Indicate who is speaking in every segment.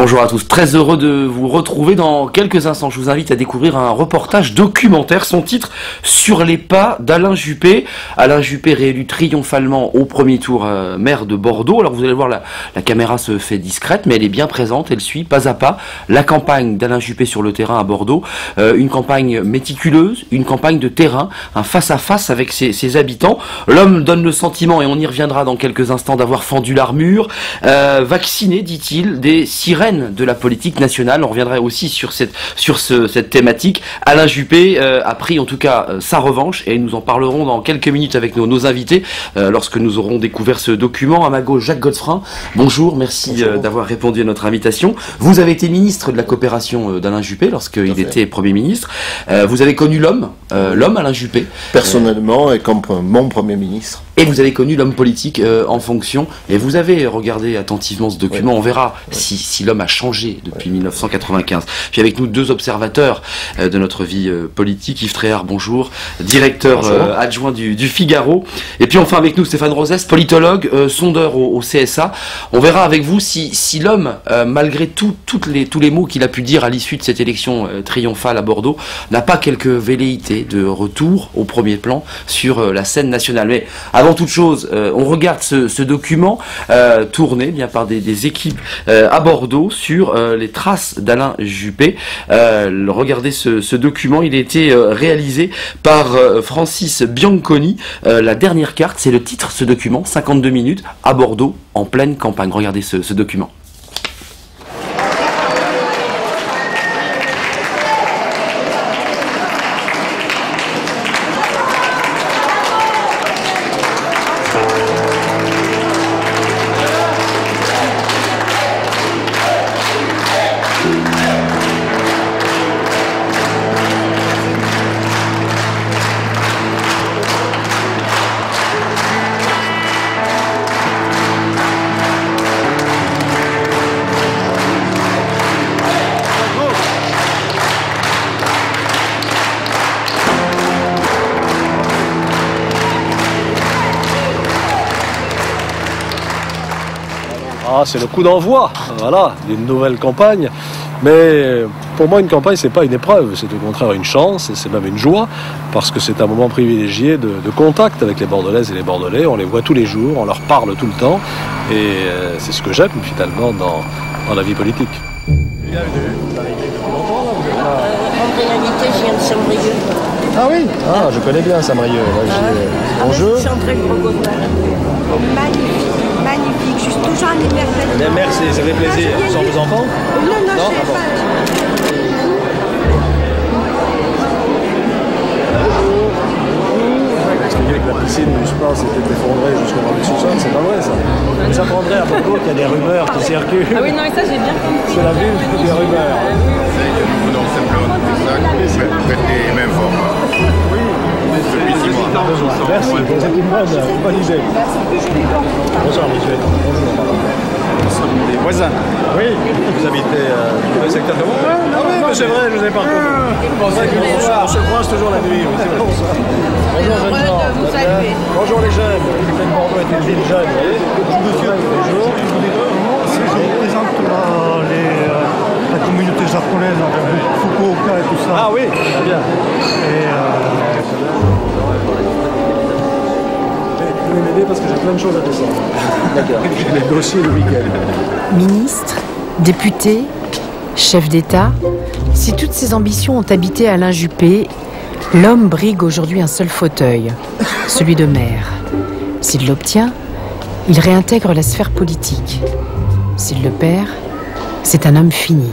Speaker 1: Bonjour à tous, très heureux de vous retrouver dans quelques instants. Je vous invite à découvrir un reportage documentaire, son titre Sur les pas d'Alain Juppé. Alain Juppé réélu triomphalement au premier tour maire de Bordeaux. Alors vous allez voir, la caméra se fait discrète, mais elle est bien présente, elle suit pas à pas la campagne d'Alain Juppé sur le terrain à Bordeaux. Une campagne méticuleuse, une campagne de terrain, un face-à-face avec ses habitants. L'homme donne le sentiment, et on y reviendra dans quelques instants, d'avoir fendu l'armure, vacciné, dit-il, des sirènes de la politique nationale. On reviendra aussi sur cette thématique. Alain Juppé a pris en tout cas sa revanche, et nous en parlerons dans quelques minutes avec nos invités lorsque nous aurons découvert ce document. À ma gauche, Jacques Godefrin. Bonjour, merci d'avoir répondu à notre invitation. Vous avez été ministre de la coopération d'Alain Juppé lorsqu'il était Premier ministre. Vous avez connu l'homme Alain Juppé.
Speaker 2: Personnellement, et comme mon Premier ministre.
Speaker 1: Et vous avez connu l'homme politique en fonction, et vous avez regardé attentivement ce document. On verra si l'homme a changé depuis 1995. Puis avec nous, deux observateurs de notre vie politique. Yves Tréhard, bonjour, directeur adjoint du Figaro. Et puis enfin avec nous, Stéphane Rosès, politologue, sondeur au CSA. On verra avec vous si l'homme, malgré tous les mots qu'il a pu dire à l'issue de cette élection triomphale à Bordeaux, n'a pas quelques velléités de retour au premier plan sur la scène nationale. Mais avant toute chose, on regarde ce document tourné bien par des équipes à Bordeaux sur les traces d'Alain Juppé. Regardez ce document, il a été réalisé par Francis Bianconi. La dernière carte, c'est le titre, ce document, 52 minutes à Bordeaux en pleine campagne. Regardez ce document.
Speaker 3: C'est le coup d'envoi, voilà, d'une nouvelle campagne. Mais pour moi, une campagne, c'est pas une épreuve, c'est au contraire une chance, et c'est même une joie, parce que c'est un moment privilégié de contact avec les Bordelaises et les Bordelais. On les voit tous les jours, on leur parle tout le temps, et c'est ce que j'aime finalement dans la vie politique.
Speaker 4: Bienvenue, vous arrivez depuis longtemps là, vous êtes là?
Speaker 5: En réalité, je viens de Saint-Brieuc.
Speaker 4: Ah oui, je connais bien Saint-Brieuc. Bonjour.
Speaker 5: Je suis entrée de magnifique, je suis toujours en émerveillement.
Speaker 4: Merci, ça fait plaisir. Ce sont vos enfants?
Speaker 5: Non, je sais pas.
Speaker 4: Expliquer que la piscine du spa s'était effondrée jusqu'au rez-de-sous-sol, c'est pas vrai ça. Vous apprendrez à propos qu'il y a des rumeurs qui circulent.
Speaker 6: Ah oui, non, et ça j'ai bien compris.
Speaker 4: C'est la ville des rumeurs.
Speaker 7: Nous donc simplement des sacs, prêter les mêmes formes.
Speaker 4: Oui,
Speaker 7: depuis 6 mois.
Speaker 4: Merci, c'est une bonne idée. Bonsoir, monsieur. Bonjour.
Speaker 7: Nous sommes des voisins.
Speaker 4: Oui, vous habitez dans le secteur de Bordeaux? Ah oui, mais c'est vrai, je vous ai partout. On se croise toujours la nuit. Bonjour, jeunes gens. Bonjour les jeunes. Bordeaux est une ville jeune. Bonjour.
Speaker 8: Je représente la communauté japonaise, Fukuoka et tout ça.
Speaker 4: Ah oui, très bien. Vous pouvez m'aider parce que j'ai plein de choses à descendre. D'accord. J'ai les dossiers du week-end.
Speaker 9: Ministre, député, chef d'État, si toutes ces ambitions ont habité Alain Juppé, l'homme brigue aujourd'hui un seul fauteuil, celui de maire. S'il l'obtient, il réintègre la sphère politique. S'il le perd, c'est un homme fini.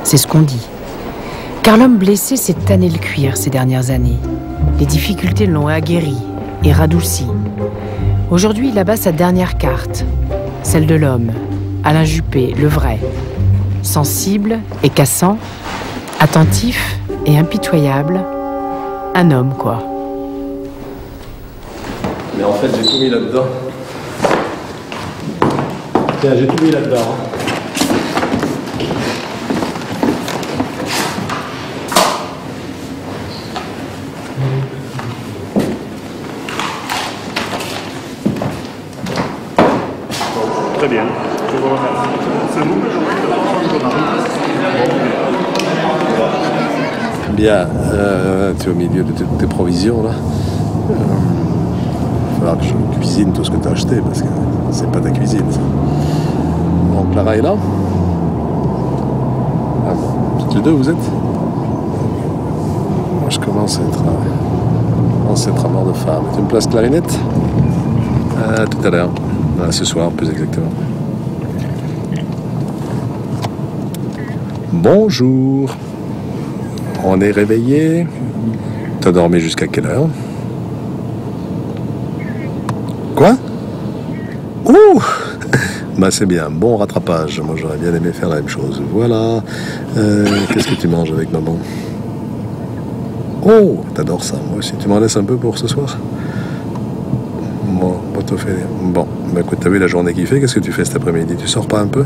Speaker 9: C'est ce qu'on dit. Car l'homme blessé s'est tanné le cuir ces dernières années. Les difficultés l'ont aguerri et radouci. Aujourd'hui, il abat sa dernière carte, celle de l'homme, Alain Juppé, le vrai. Sensible et cassant, attentif et impitoyable, un homme, quoi.
Speaker 4: Mais en fait, j'ai tout mis là-dedans. Tiens, j'ai tout mis là-dedans.
Speaker 8: Très bien.
Speaker 3: Bien, tu es au milieu de toutes tes provisions là. Il va falloir que je cuisine tout ce que tu as acheté parce que c'est pas ta cuisine ça. Bon, Clara est là. Ah bon, toutes les deux vous êtes? Moi je commence à être à mort de faim. Tu me places clarinette? Tout à l'heure. Ce soir plus exactement. Bonjour. On est réveillé. T'as dormi jusqu'à quelle heure? Quoi? Ouh! Bah c'est bien, bon rattrapage. Moi j'aurais bien aimé faire la même chose. Voilà. Qu'est-ce que tu manges avec maman? Oh, t'adores ça, moi aussi. Tu m'en laisses un peu pour ce soir? Bon, bon, bah écoute, t'as vu la journée qu'il fait? Qu'est-ce que tu fais cet après-midi? Tu sors pas un peu?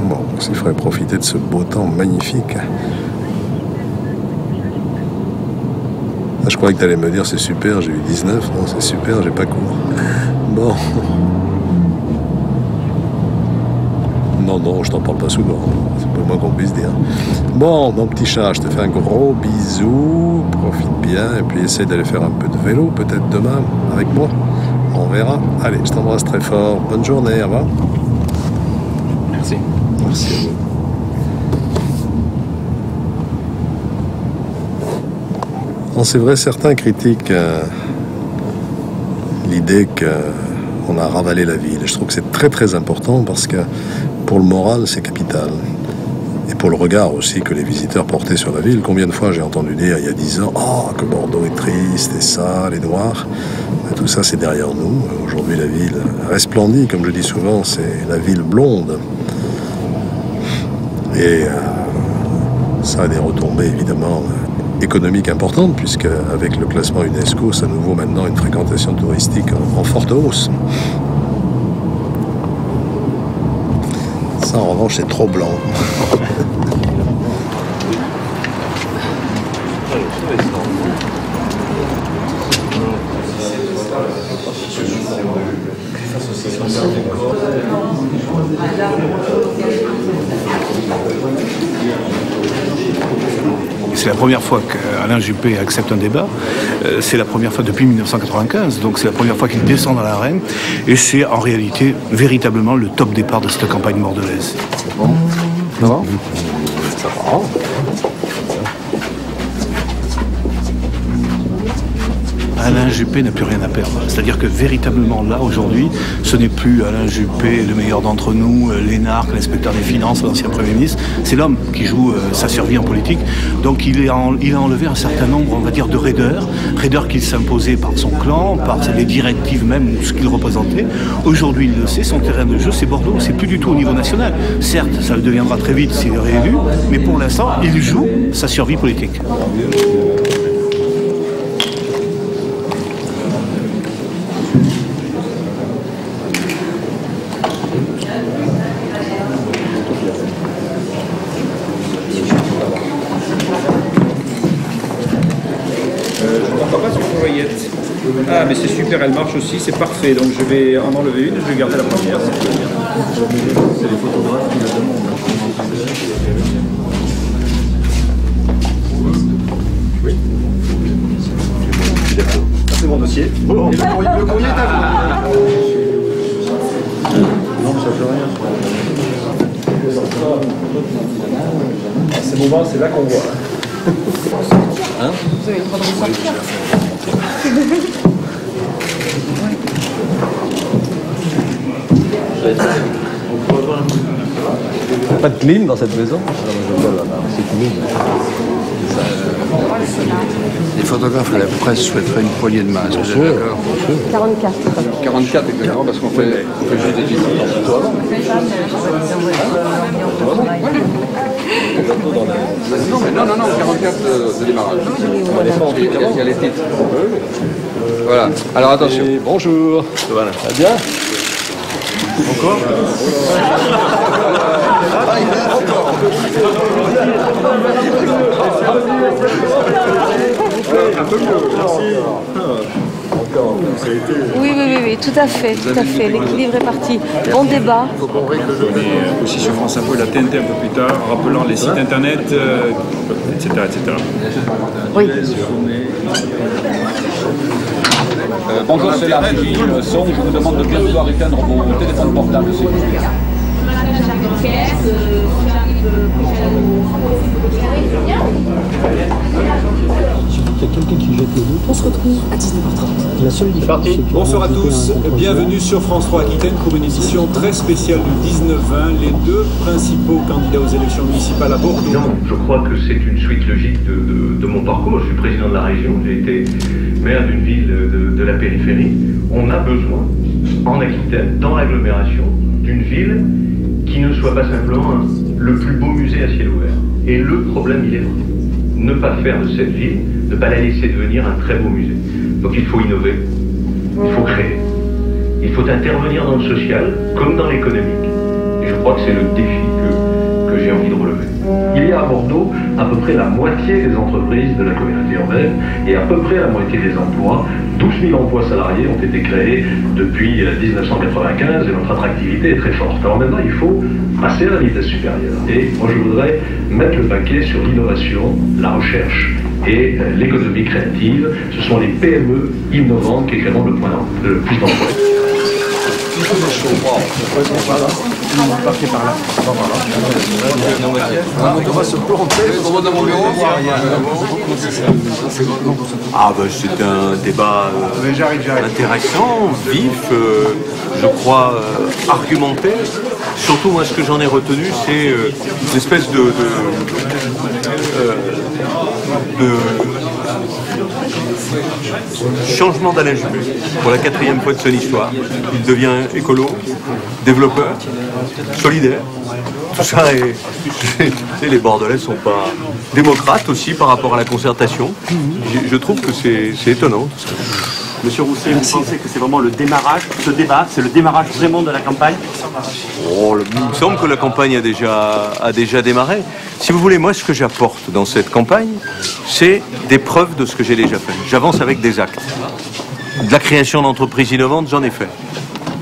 Speaker 3: Bon, il faudrait profiter de ce beau temps magnifique. Ah, je croyais que t'allais me dire c'est super, j'ai eu 19. Non, c'est super, j'ai pas cours. Bon. Non, je t'en parle pas souvent. C'est pas le moins qu'on puisse dire. Bon, mon petit chat, je te fais un gros bisou. Profite bien et puis essaye d'aller faire un peu de vélo, peut-être demain, avec moi. On verra. Allez, je t'embrasse très fort. Bonne journée, au revoir.
Speaker 1: Merci.
Speaker 3: Merci à vous. Bon, c'est vrai, certains critiquent l'idée qu'on a ravalé la ville. Je trouve que c'est très très important parce que pour le moral, c'est capital. Et pour le regard aussi que les visiteurs portaient sur la ville. Combien de fois j'ai entendu dire il y a 10 ans « Oh, que Bordeaux est triste et sale et noir ». Tout ça, c'est derrière nous. Aujourd'hui, la ville resplendit, comme je dis souvent, c'est la ville blonde. Et ça a des retombées, évidemment, économiques importantes, puisque avec le classement UNESCO, ça nous vaut maintenant une fréquentation touristique en forte hausse. Ça, en revanche, c'est trop blanc.
Speaker 6: C'est la première fois qu'Alain Juppé accepte un débat. C'est la première fois depuis 1995, donc c'est la première fois qu'il descend dans l'arène. Et c'est en réalité véritablement le top départ de cette campagne bordelaise.
Speaker 3: Bon. Ça va? Ça va.
Speaker 6: Alain Juppé n'a plus rien à perdre. C'est-à-dire que véritablement là, aujourd'hui, ce n'est plus Alain Juppé, le meilleur d'entre nous, l'énarque, l'inspecteur des finances, l'ancien Premier ministre. C'est l'homme qui joue sa survie en politique. Donc il a enlevé un certain nombre, on va dire, de raideurs. Raideurs qu'il s'imposait par son clan, par les directives même, ce qu'il représentait. Aujourd'hui, il le sait, son terrain de jeu, c'est Bordeaux. C'est plus du tout au niveau national. Certes, ça le deviendra très vite s'il est réélu, mais pour l'instant, il joue sa survie politique.
Speaker 10: Ah, mais c'est super, elle marche aussi, c'est parfait. Donc je vais en enlever une, je vais garder la première. C'est les photographes qui la demandent. Oui. C'est mon dossier. Bon. Et le courrier est à vous. Non, ça fait rien. À ces moments, c'est là qu'on voit. Hein? Vous avez le droit de ressortir.
Speaker 3: Pas de clim dans cette maison? C'est clim.
Speaker 7: Les photographes et la presse souhaiteraient une poignée de main, est-ce que vous êtes d'accord?
Speaker 5: 44.
Speaker 7: 44 exactement, parce qu'on fait juste des visites. Non, 44 de démarrage. Il y a les titres. Voilà, alors attention.
Speaker 3: Et bonjour. Voilà. Ça va bien?
Speaker 4: Encore?
Speaker 10: Un peu mieux. Merci.
Speaker 5: Oui, oui, tout à fait, l'équilibre est parti. Bon débat.
Speaker 10: On est aussi sur France Info et la TNT un peu plus tard, rappelant les sites internet, etc.
Speaker 5: Oui.
Speaker 7: Bonjour, c'est la régie son. Je vous demande de bien vouloir éteindre vos téléphones portables, s'il vous plaît.
Speaker 11: Il y a quelqu'un qui jette le dos. On se retrouve à 19h30. La seule différence.
Speaker 10: Bonsoir à tous, bienvenue sur France 3 Aquitaine pour une édition très spéciale du 19-20, les deux principaux candidats aux élections municipales à Bordeaux.
Speaker 12: Non, je crois que c'est une suite logique de mon parcours. Je suis président de la région, j'ai été maire d'une ville de la périphérie. On a besoin, en Aquitaine, dans l'agglomération, d'une ville qui ne soit pas simplement le plus beau musée à ciel ouvert. Et le problème, il est là. Ne pas faire de cette ville, ne pas la laisser devenir un très beau musée. Donc il faut innover, il faut créer, il faut intervenir dans le social comme dans l'économique. Et je crois que c'est le défi que j'ai envie de relever. Il y a à Bordeaux à peu près la moitié des entreprises de la communauté urbaine et à peu près la moitié des emplois. 12 000 emplois salariés ont été créés depuis 1995 et notre attractivité est très forte. Alors maintenant, il faut passer à la vitesse supérieure. Et moi, je voudrais mettre le paquet sur l'innovation, la recherche et l'économie créative. Ce sont les PME innovantes qui créeront le plus d'emplois.
Speaker 3: On va se planter.
Speaker 13: Ah ben c'est un débat intéressant, vif, je crois argumentaire. Surtout moi ce que j'en ai retenu c'est une espèce de changement d'Alain Juppé. Pour la 4e fois de son histoire, il devient écolo, développeur, solidaire. Tout ça est... Les Bordelais ne sont pas démocrates aussi par rapport à la concertation. Je trouve que c'est étonnant.
Speaker 14: Monsieur Rousset, vous pensez que c'est vraiment le démarrage, ce débat, c'est le démarrage vraiment de la campagne?
Speaker 13: Oh, il me semble que la campagne a déjà démarré. Si vous voulez, moi, ce que j'apporte dans cette campagne, c'est des preuves de ce que j'ai déjà fait. J'avance avec des actes. De la création d'entreprises innovantes, j'en ai fait.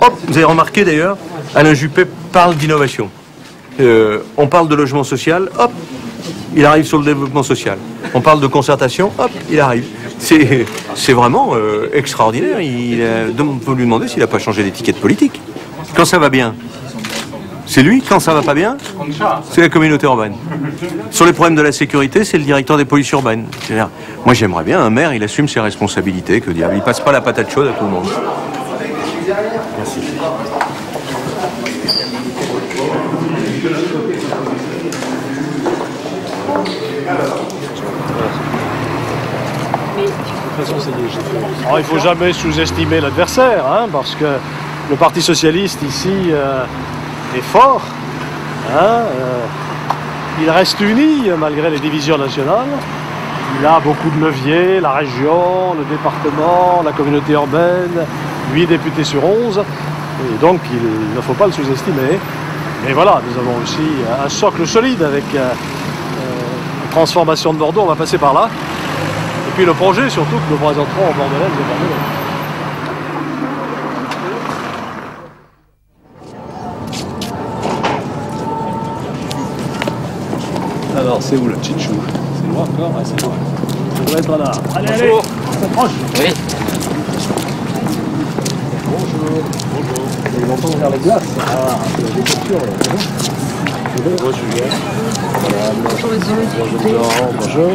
Speaker 13: Hop, vous avez remarqué d'ailleurs, Alain Juppé parle d'innovation. On parle de logement social, hop, il arrive sur le développement social. On parle de concertation, hop, il arrive. C'est vraiment extraordinaire. On peut lui demander s'il n'a pas changé d'étiquette politique. Quand ça va bien, c'est lui. Quand ça va pas bien, c'est la communauté urbaine. Sur les problèmes de la sécurité, c'est le directeur des polices urbaines. Moi, j'aimerais bien un maire, il assume ses responsabilités. Que dire, il passe pas la patate chaude à tout le monde. Merci.
Speaker 3: Alors, il ne faut jamais sous-estimer l'adversaire, hein, parce que le Parti Socialiste ici est fort. Hein, il reste uni malgré les divisions nationales. Il a beaucoup de leviers, la région, le département, la communauté urbaine, 8 députés sur 11. Et donc il ne faut pas le sous-estimer. Mais voilà, nous avons aussi un socle solide avec la transformation de Bordeaux, on va passer par là. Et puis le projet surtout que nous présenterons au Bordelais et Bordelais. Alors c'est où le Tchitchou? C'est loin encore? Ouais, c'est loin. Ça doit être là. Allez, allez, on s'approche. Oui. Bonjour. Bonjour. Ils vont pas ouvrir les glaces. Ah, c'est la décapture là. Bonjour Julien. Bonjour les Bonjour.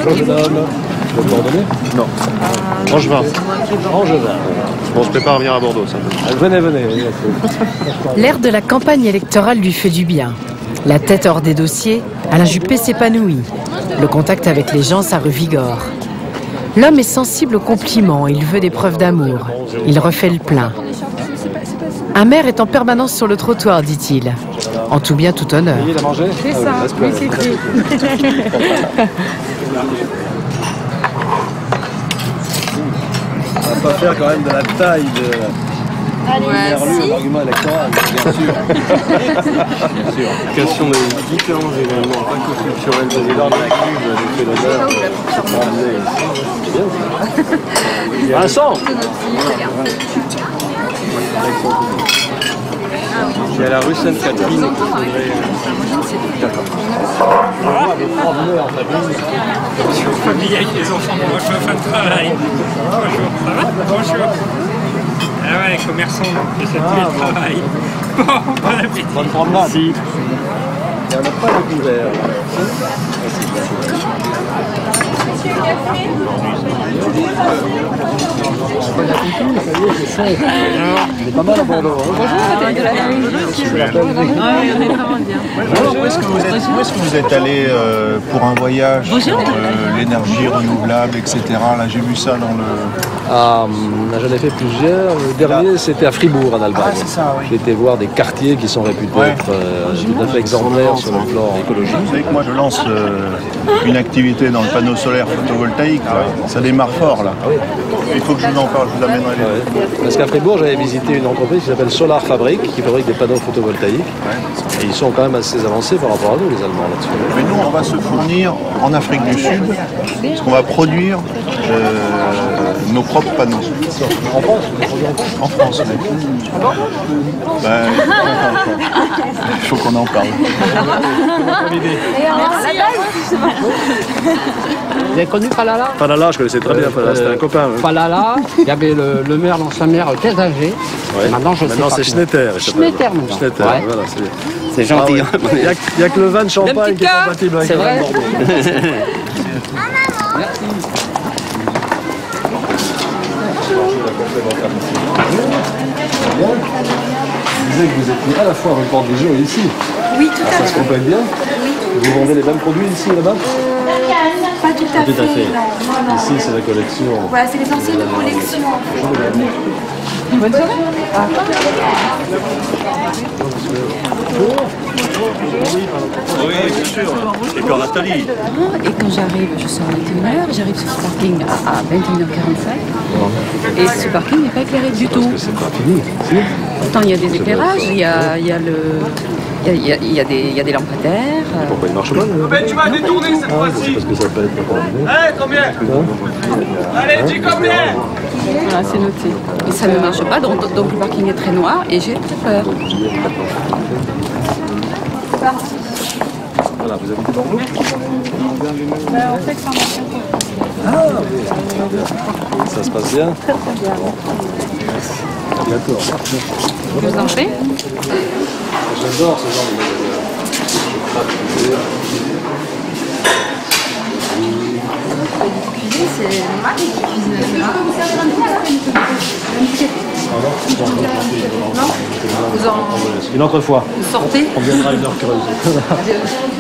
Speaker 3: Bonjour madame. Vous êtes Bordelais? Non. Angevin. Angevin. On se prépare à venir à Bordeaux, ça. Venez, venez.
Speaker 9: L'air de la campagne électorale lui fait du bien. La tête hors des dossiers, Alain Juppé s'épanouit. Le contact avec les gens, ça revigore. L'homme est sensible aux compliments, il veut des preuves d'amour. Il refait le plein. Un maire est en permanence sur le trottoir, dit-il. En tout bien, tout honneur.
Speaker 5: C'est ça, oui, c'est écrit.
Speaker 3: On va pas faire quand même de la taille Allez, l'argument électoral, bien sûr. Bien sûr.
Speaker 13: Question des différents événements, pas que culturels,
Speaker 3: Le président de la Cube nous fait l'honneur de Vincent. Il y a la rue Sainte-Catherine.
Speaker 15: Famille avec les enfants pour votre fin de travail. Bonjour, ça va? Bonjour. Ah ouais, commerçants, c'est ça tout le travail. Bon appétit.
Speaker 3: Bonne promenade. Merci. Et on n'a pas de couvert. Il est pas mal à Bordeaux.
Speaker 16: Où est-ce que vous êtes allé pour un voyage sur l'énergie renouvelable, etc. Là, j'ai vu ça dans le...
Speaker 3: J'en ai fait plusieurs. Le dernier, c'était à Fribourg, en Allemagne.
Speaker 16: Ah, c'est ça, oui.
Speaker 3: J'ai été voir des quartiers qui sont réputés être tout à fait exemplaires sur le plan écologique.
Speaker 16: Vous savez que moi, je lance une activité dans le panneau solaire photovoltaïque. Là. Ça démarre fort, là. Il faut que je vous en parle, je vous amènerai les...
Speaker 3: Parce qu'à Fribourg, j'avais visité une entreprise qui s'appelle Solar Fabric, qui fabrique des panneaux photovoltaïques. Et ils sont quand même assez avancés par rapport à nous, les Allemands, là-dessus.
Speaker 16: Mais nous, on va se fournir en Afrique du Sud, parce qu'on va produire nos propres panneaux.
Speaker 3: En France?
Speaker 16: En France, oui. Il faut qu'on en parle.
Speaker 17: Vous avez connu Falala?
Speaker 3: Falala, je connaissais très bien Falala, c'était un copain.
Speaker 17: Falala, il y avait le maire, l'ancien maire, très âgé.
Speaker 3: Ouais.
Speaker 17: Maintenant, je sais pas.
Speaker 3: C'est Schnetter.
Speaker 17: Schnetter, maintenant.
Speaker 3: Schnetter,
Speaker 17: Ouais.
Speaker 3: voilà, c'est bien.
Speaker 17: C'est gentil.
Speaker 3: Ah ouais. Il n'y a que le vin de champagne qui est compatible avec le vin de Bordeaux. Je disais que vous étiez à la fois avec Porte des Jeux et ici.
Speaker 5: Oui, tout à fait.
Speaker 3: Ça se complète bien.
Speaker 5: Oui.
Speaker 3: Vous vendez les mêmes produits ici et là-bas?
Speaker 5: Pas tout à fait.
Speaker 3: Tout à fait.
Speaker 5: Non, non.
Speaker 3: Ici, c'est la collection.
Speaker 5: Voilà, c'est les anciennes collections en fait. Bonne soirée.
Speaker 13: Oui, bien sûr. Et puis Nathalie.
Speaker 18: Et quand j'arrive, je sors à 21h, j'arrive sur ce parking à 21h45. Et ce parking n'est pas éclairé du tout.
Speaker 3: C'est pas fini.
Speaker 18: Pourtant, il y a des éclairages, il y a des lampadaires.
Speaker 3: Pourquoi il marche pas?
Speaker 15: Tu vas détourner cette fois-ci.
Speaker 3: Parce que ça peut être pas terminé.
Speaker 15: Combien? Allez, dis combien?
Speaker 18: Voilà, c'est noté. Et ça ne marche pas, donc le parking est très noir et j'ai très peur.
Speaker 3: Voilà, vous habitez Bordeaux?
Speaker 5: En fait, ça marche.
Speaker 3: Ça se passe bien?
Speaker 5: Très très bien.
Speaker 3: D'accord.
Speaker 18: Je vous en prie.
Speaker 3: J'adore ce genre de
Speaker 18: Cuisine, c'est Marie qui cuisine là.
Speaker 3: Une autre fois.
Speaker 18: Vous sortez.
Speaker 3: On viendra une heure creuse.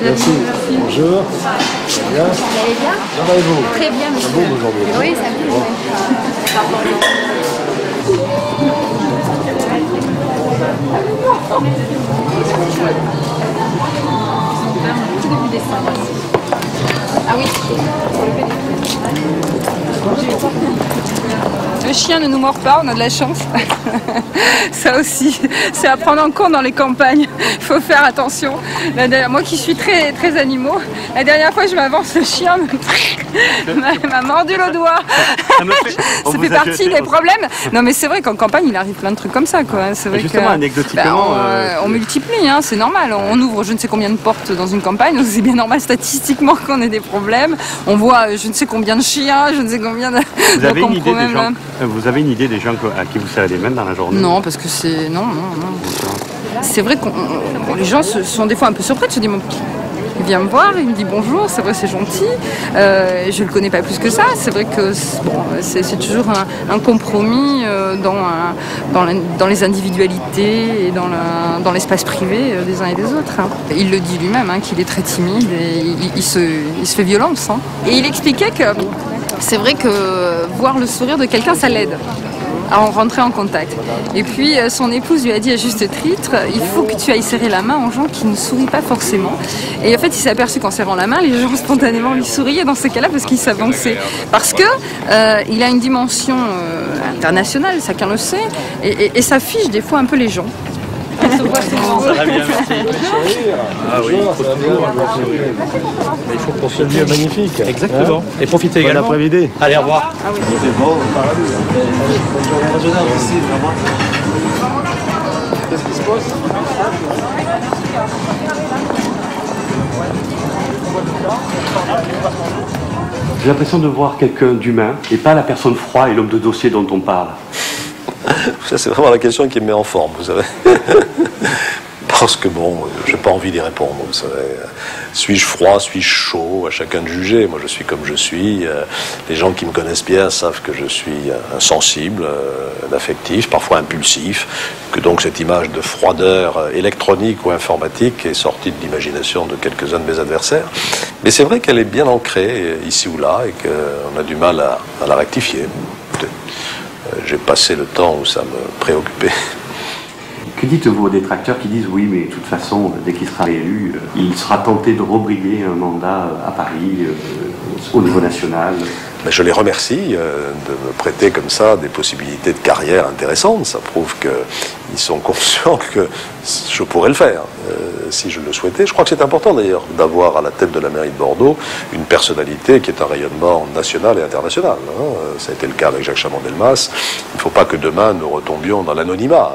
Speaker 3: Merci. Bonjour. Ça va bien?
Speaker 5: Vous allez bien?
Speaker 3: Ça va et vous?
Speaker 5: Très bien, monsieur.
Speaker 3: Ça va aujourd'hui?
Speaker 5: Oui, ça
Speaker 18: Ah oui. Le chien ne nous mord pas, on a de la chance. Ça aussi, c'est à prendre en compte dans les campagnes. Il faut faire attention. Moi qui suis très, très animaux, la dernière fois je m'avance, le chien m'a mordu le doigt. Ça fait partie des problèmes. Non mais c'est vrai qu'en campagne il arrive plein de trucs comme ça, quoi. C'est vrai
Speaker 13: justement, anecdotiquement,
Speaker 18: on multiplie, hein, c'est normal. On ouvre je ne sais combien de portes dans une campagne, donc c'est bien normal statistiquement qu'on ait des problèmes. On voit je ne sais combien de chiens, je ne sais combien de...
Speaker 13: Vous avez une idée des gens à qui vous serrez les mains dans la journée?
Speaker 18: Non, parce que c'est... Non. C'est vrai que les gens sont des fois un peu surpris de se dire... Il vient me voir, il me dit bonjour, c'est vrai c'est gentil, je le connais pas plus que ça, c'est vrai que c'est toujours un compromis dans les individualités et dans l'espace privé des uns et des autres. Hein. Il le dit lui-même, hein, qu'il est très timide et il se fait violence. Hein. Et il expliquait que c'est vrai que voir le sourire de quelqu'un, ça l'aide. à en rentrer en contact. Et puis son épouse lui a dit à juste titre, il faut que tu ailles serrer la main aux gens qui ne sourient pas forcément. Et en fait, il s'est aperçu qu'en serrant la main, les gens spontanément lui souriaient dans ces cas-là parce qu'il s'avançait. Parce que il a une dimension internationale, chacun le sait, et ça fiche des fois un peu les gens.
Speaker 14: Ça va bien, merci.
Speaker 3: Ah oui, il faut pour ce lieu magnifique.
Speaker 14: Exactement.
Speaker 3: Hein,
Speaker 14: et profitez également.
Speaker 3: Bon après-midi.
Speaker 14: Allez, au revoir.
Speaker 18: Ah oui.
Speaker 2: C'est bon,
Speaker 3: Qu'est-ce qui se passe?
Speaker 14: J'ai l'impression de voir quelqu'un d'humain et pas la personne froide et l'homme de dossier dont on parle.
Speaker 3: Ça, c'est vraiment la question qui me met en forme, vous savez. Parce que bon, j'ai pas envie d'y répondre, vous savez. Suis-je froid, suis-je chaud, à chacun de juger. Moi, je suis comme je suis. Les gens qui me connaissent bien savent que je suis insensible, affectif, parfois impulsif, que donc cette image de froideur électronique ou informatique est sortie de l'imagination de quelques-uns de mes adversaires. Mais c'est vrai qu'elle est bien ancrée ici ou là et qu'on a du mal à la rectifier. J'ai passé le temps où ça me préoccupait.
Speaker 14: Que dites-vous aux détracteurs qui disent oui, mais de toute façon, dès qu'il sera réélu, il sera tenté de rebriguer un mandat à Paris, au niveau national?
Speaker 3: Mais je les remercie de me prêter comme ça des possibilités de carrière intéressantes. Ça prouve qu'ils sont conscients que je pourrais le faire si je le souhaitais. Je crois que c'est important d'ailleurs d'avoir à la tête de la mairie de Bordeaux une personnalité qui est un rayonnement national et international. Ça a été le cas avec Jacques Chaban-Delmas. Il ne faut pas que demain nous retombions dans l'anonymat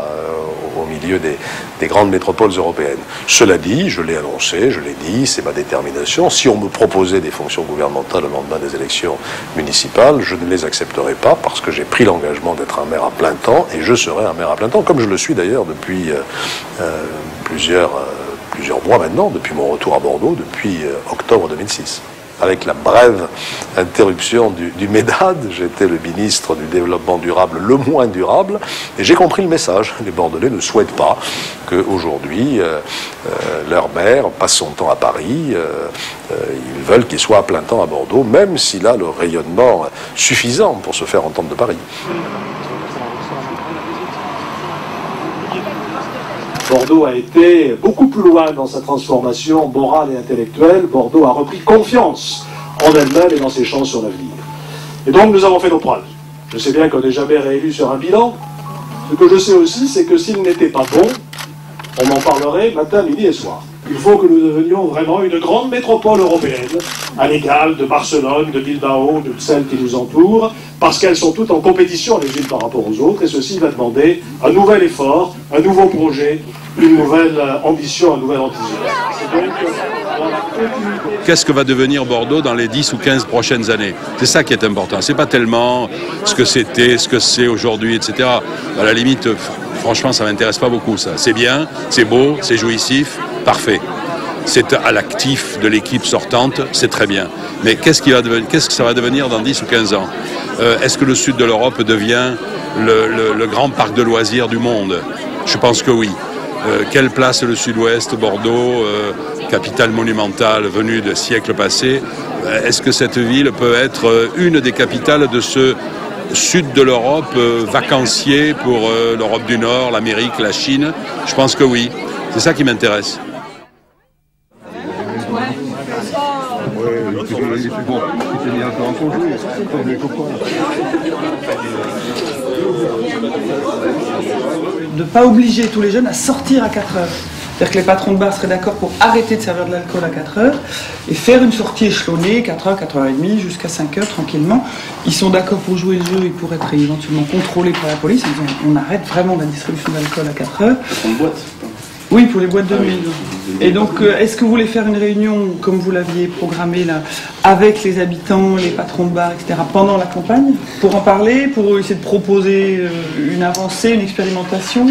Speaker 3: au milieu des grandes métropoles européennes. Cela dit, je l'ai annoncé, je l'ai dit, c'est ma détermination. Si on me proposait des fonctions gouvernementales au lendemain des élections municipales, je ne les accepterai pas parce que j'ai pris l'engagement d'être un maire à plein temps et je serai un maire à plein temps, comme je le suis d'ailleurs depuis plusieurs mois maintenant, depuis mon retour à Bordeaux, depuis octobre 2006. Avec la brève interruption du MEDAD, j'étais le ministre du développement durable le moins durable, et j'ai compris le message. Les Bordelais ne souhaitent pas qu'aujourd'hui, leur maire passe son temps à Paris. Ils veulent qu'il soit à plein temps à Bordeaux, même s'il a le rayonnement suffisant pour se faire entendre de Paris.
Speaker 4: Bordeaux a été beaucoup plus loin dans sa transformation morale et intellectuelle. Bordeaux a repris confiance en elle-même et dans ses chances sur l'avenir. Et donc nous avons fait nos preuves. Je sais bien qu'on n'est jamais réélu sur un bilan. Ce que je sais aussi, c'est que s'il n'était pas bon, on en parlerait matin, midi et soir. Il faut que nous devenions vraiment une grande métropole européenne, à l'égal de Barcelone, de Bilbao, de celles qui nous entourent, parce qu'elles sont toutes en compétition les unes par rapport aux autres, et ceci va demander un nouvel effort, un nouveau projet, une nouvelle ambition, un nouvel enthousiasme.
Speaker 19: Qu'est-ce que va devenir Bordeaux dans les 10 ou 15 prochaines années? C'est ça qui est important. C'est pas tellement ce que c'était, ce que c'est aujourd'hui, etc. À la limite, franchement, ça m'intéresse pas beaucoup, ça. C'est bien, c'est beau, c'est jouissif, parfait. C'est à l'actif de l'équipe sortante, c'est très bien. Mais qu'est-ce que ça va devenir dans 10 ou 15 ans? Est-ce que le sud de l'Europe devient le grand parc de loisirs du monde? Je pense que oui. Quelle place le sud-ouest, Bordeaux, capitale monumentale venue de siècles passés? Est-ce que cette ville peut être une des capitales de ce sud de l'Europe, vacancier pour l'Europe du Nord, l'Amérique, la Chine? Je pense que oui. C'est ça qui m'intéresse.
Speaker 20: De ne pas obliger tous les jeunes à sortir à 4 heures. C'est-à-dire que les patrons de bar seraient d'accord pour arrêter de servir de l'alcool à 4 heures et faire une sortie échelonnée, 4 heures, 4 heures et demie, jusqu'à 5 heures tranquillement. Ils sont d'accord pour jouer le jeu et pour être éventuellement contrôlés par la police. Ils disent on arrête vraiment la distribution d'alcool à 4 heures. Oui, pour les boîtes de nuit. Et donc, est-ce que vous voulez faire une réunion, comme vous l'aviez programmé là, avec les habitants, les patrons de bar, etc., pendant la campagne, pour en parler, pour essayer de proposer une avancée, une expérimentation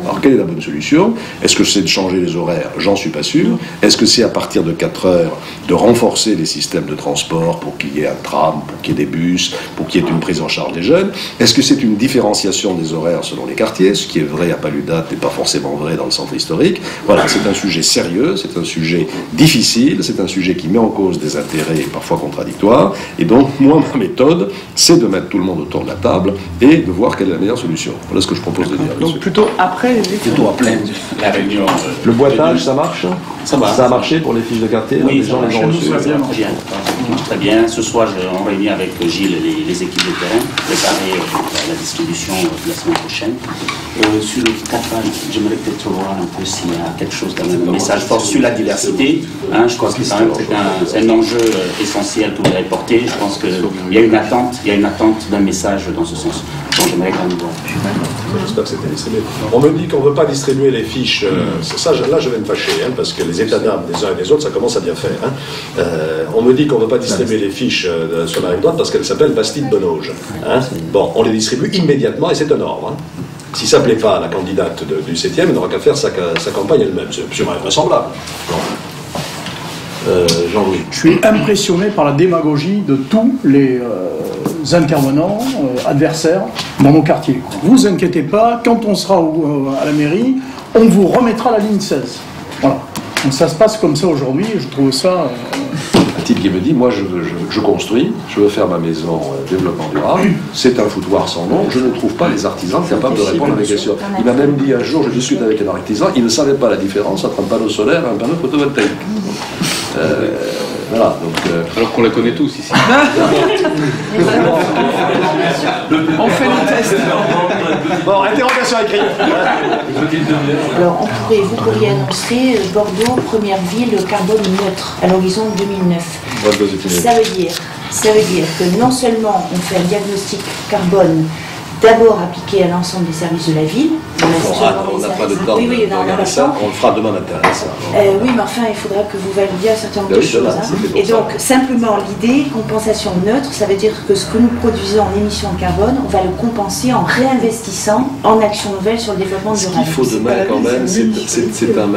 Speaker 21: Alors, quelle est la bonne solution? Est-ce que c'est de changer les horaires? J'en suis pas sûr. Est-ce que c'est à partir de 4 heures de renforcer les systèmes de transport pour qu'il y ait un tram, pour qu'il y ait des bus, pour qu'il y ait une prise en charge des jeunes? Est-ce que c'est une différenciation des horaires selon les quartiers, ce qui est vrai à Paludat n'est pas forcément vrai dans le centre historique? Voilà, c'est un sujet sérieux, c'est un sujet difficile, c'est un sujet qui met en cause des intérêts parfois contradictoires. Et donc, moi, ma méthode, c'est de mettre tout le monde autour de la table et de voir quelle est la meilleure solution. Voilà ce que je propose de dire.
Speaker 20: Donc plutôt après les
Speaker 21: Plutôt après
Speaker 14: la réunion.
Speaker 21: Le boitage, ça marche?
Speaker 14: Ça va.
Speaker 21: Ça a marché pour les fiches de quartier?
Speaker 14: Oui,
Speaker 21: les gens les ont reçues.
Speaker 14: Très bien. Ce soir, on réunit avec Gilles les équipes de terrain, préparer la distribution de la semaine prochaine. Sur le CAFAL, j'aimerais peut-être voir un peu s'il y a quelque chose quand même, un message fort sur la diversité. Hein, je crois que c'est un enjeu essentiel que vous avez porté. Je pense qu'il y a une attente d'un message dans ce sens. Donc j'aimerais quand même voir.
Speaker 21: J'espère que c'était distribué. On me dit qu'on ne veut pas distribuer les fiches. Ça, là, je vais me fâcher, hein, parce que les états d'âme des uns et des autres, ça commence à bien faire. Hein. On me dit qu'on ne veut pas distribuer les fiches sur la rive droite parce qu'elles s'appellent Bastide Bonauge. Hein. Bon, on les distribue immédiatement et c'est un ordre. Hein. Si ça ne plaît pas à la candidate du 7e, elle n'aura qu'à faire sa campagne elle-même. C'est absolument invraisemblable. Jean-Louis.
Speaker 8: Je suis impressionné par la démagogie de tous les intervenants, adversaires dans mon quartier. Ne vous inquiétez pas, quand on sera à la mairie, on vous remettra la ligne 16. Voilà. Donc ça se passe comme ça aujourd'hui, et je trouve ça...
Speaker 21: Un type qui me dit, moi je construis, je veux faire ma maison développement durable, c'est un foutoir sans nom, je ne trouve pas les artisans capables de répondre à mes questions. Il m'a même dit un jour, je discute avec un artisan, il ne savait pas la différence entre un panneau solaire et un panneau photovoltaïque. Voilà, donc,
Speaker 7: alors qu'on la connaît tous ici.
Speaker 20: On fait le test.
Speaker 21: Bon, interrogation écrite.
Speaker 22: Alors, vous pourriez annoncer Bordeaux, première ville carbone neutre à l'horizon 2009. Ça veut dire que non seulement on fait un diagnostic carbone d'abord appliqué à l'ensemble des services de la ville.
Speaker 21: On n'a pas le temps de regarder ça, on le fera demain matin.
Speaker 22: Oui, mais enfin, il faudra que vous validiez un certain nombre de choses. Et donc, simplement, l'idée, compensation neutre, ça veut dire que ce que nous produisons en émissions de carbone, on va le compenser en réinvestissant en actions nouvelles sur le développement durable.
Speaker 21: Ce qu'il faut demain, quand même,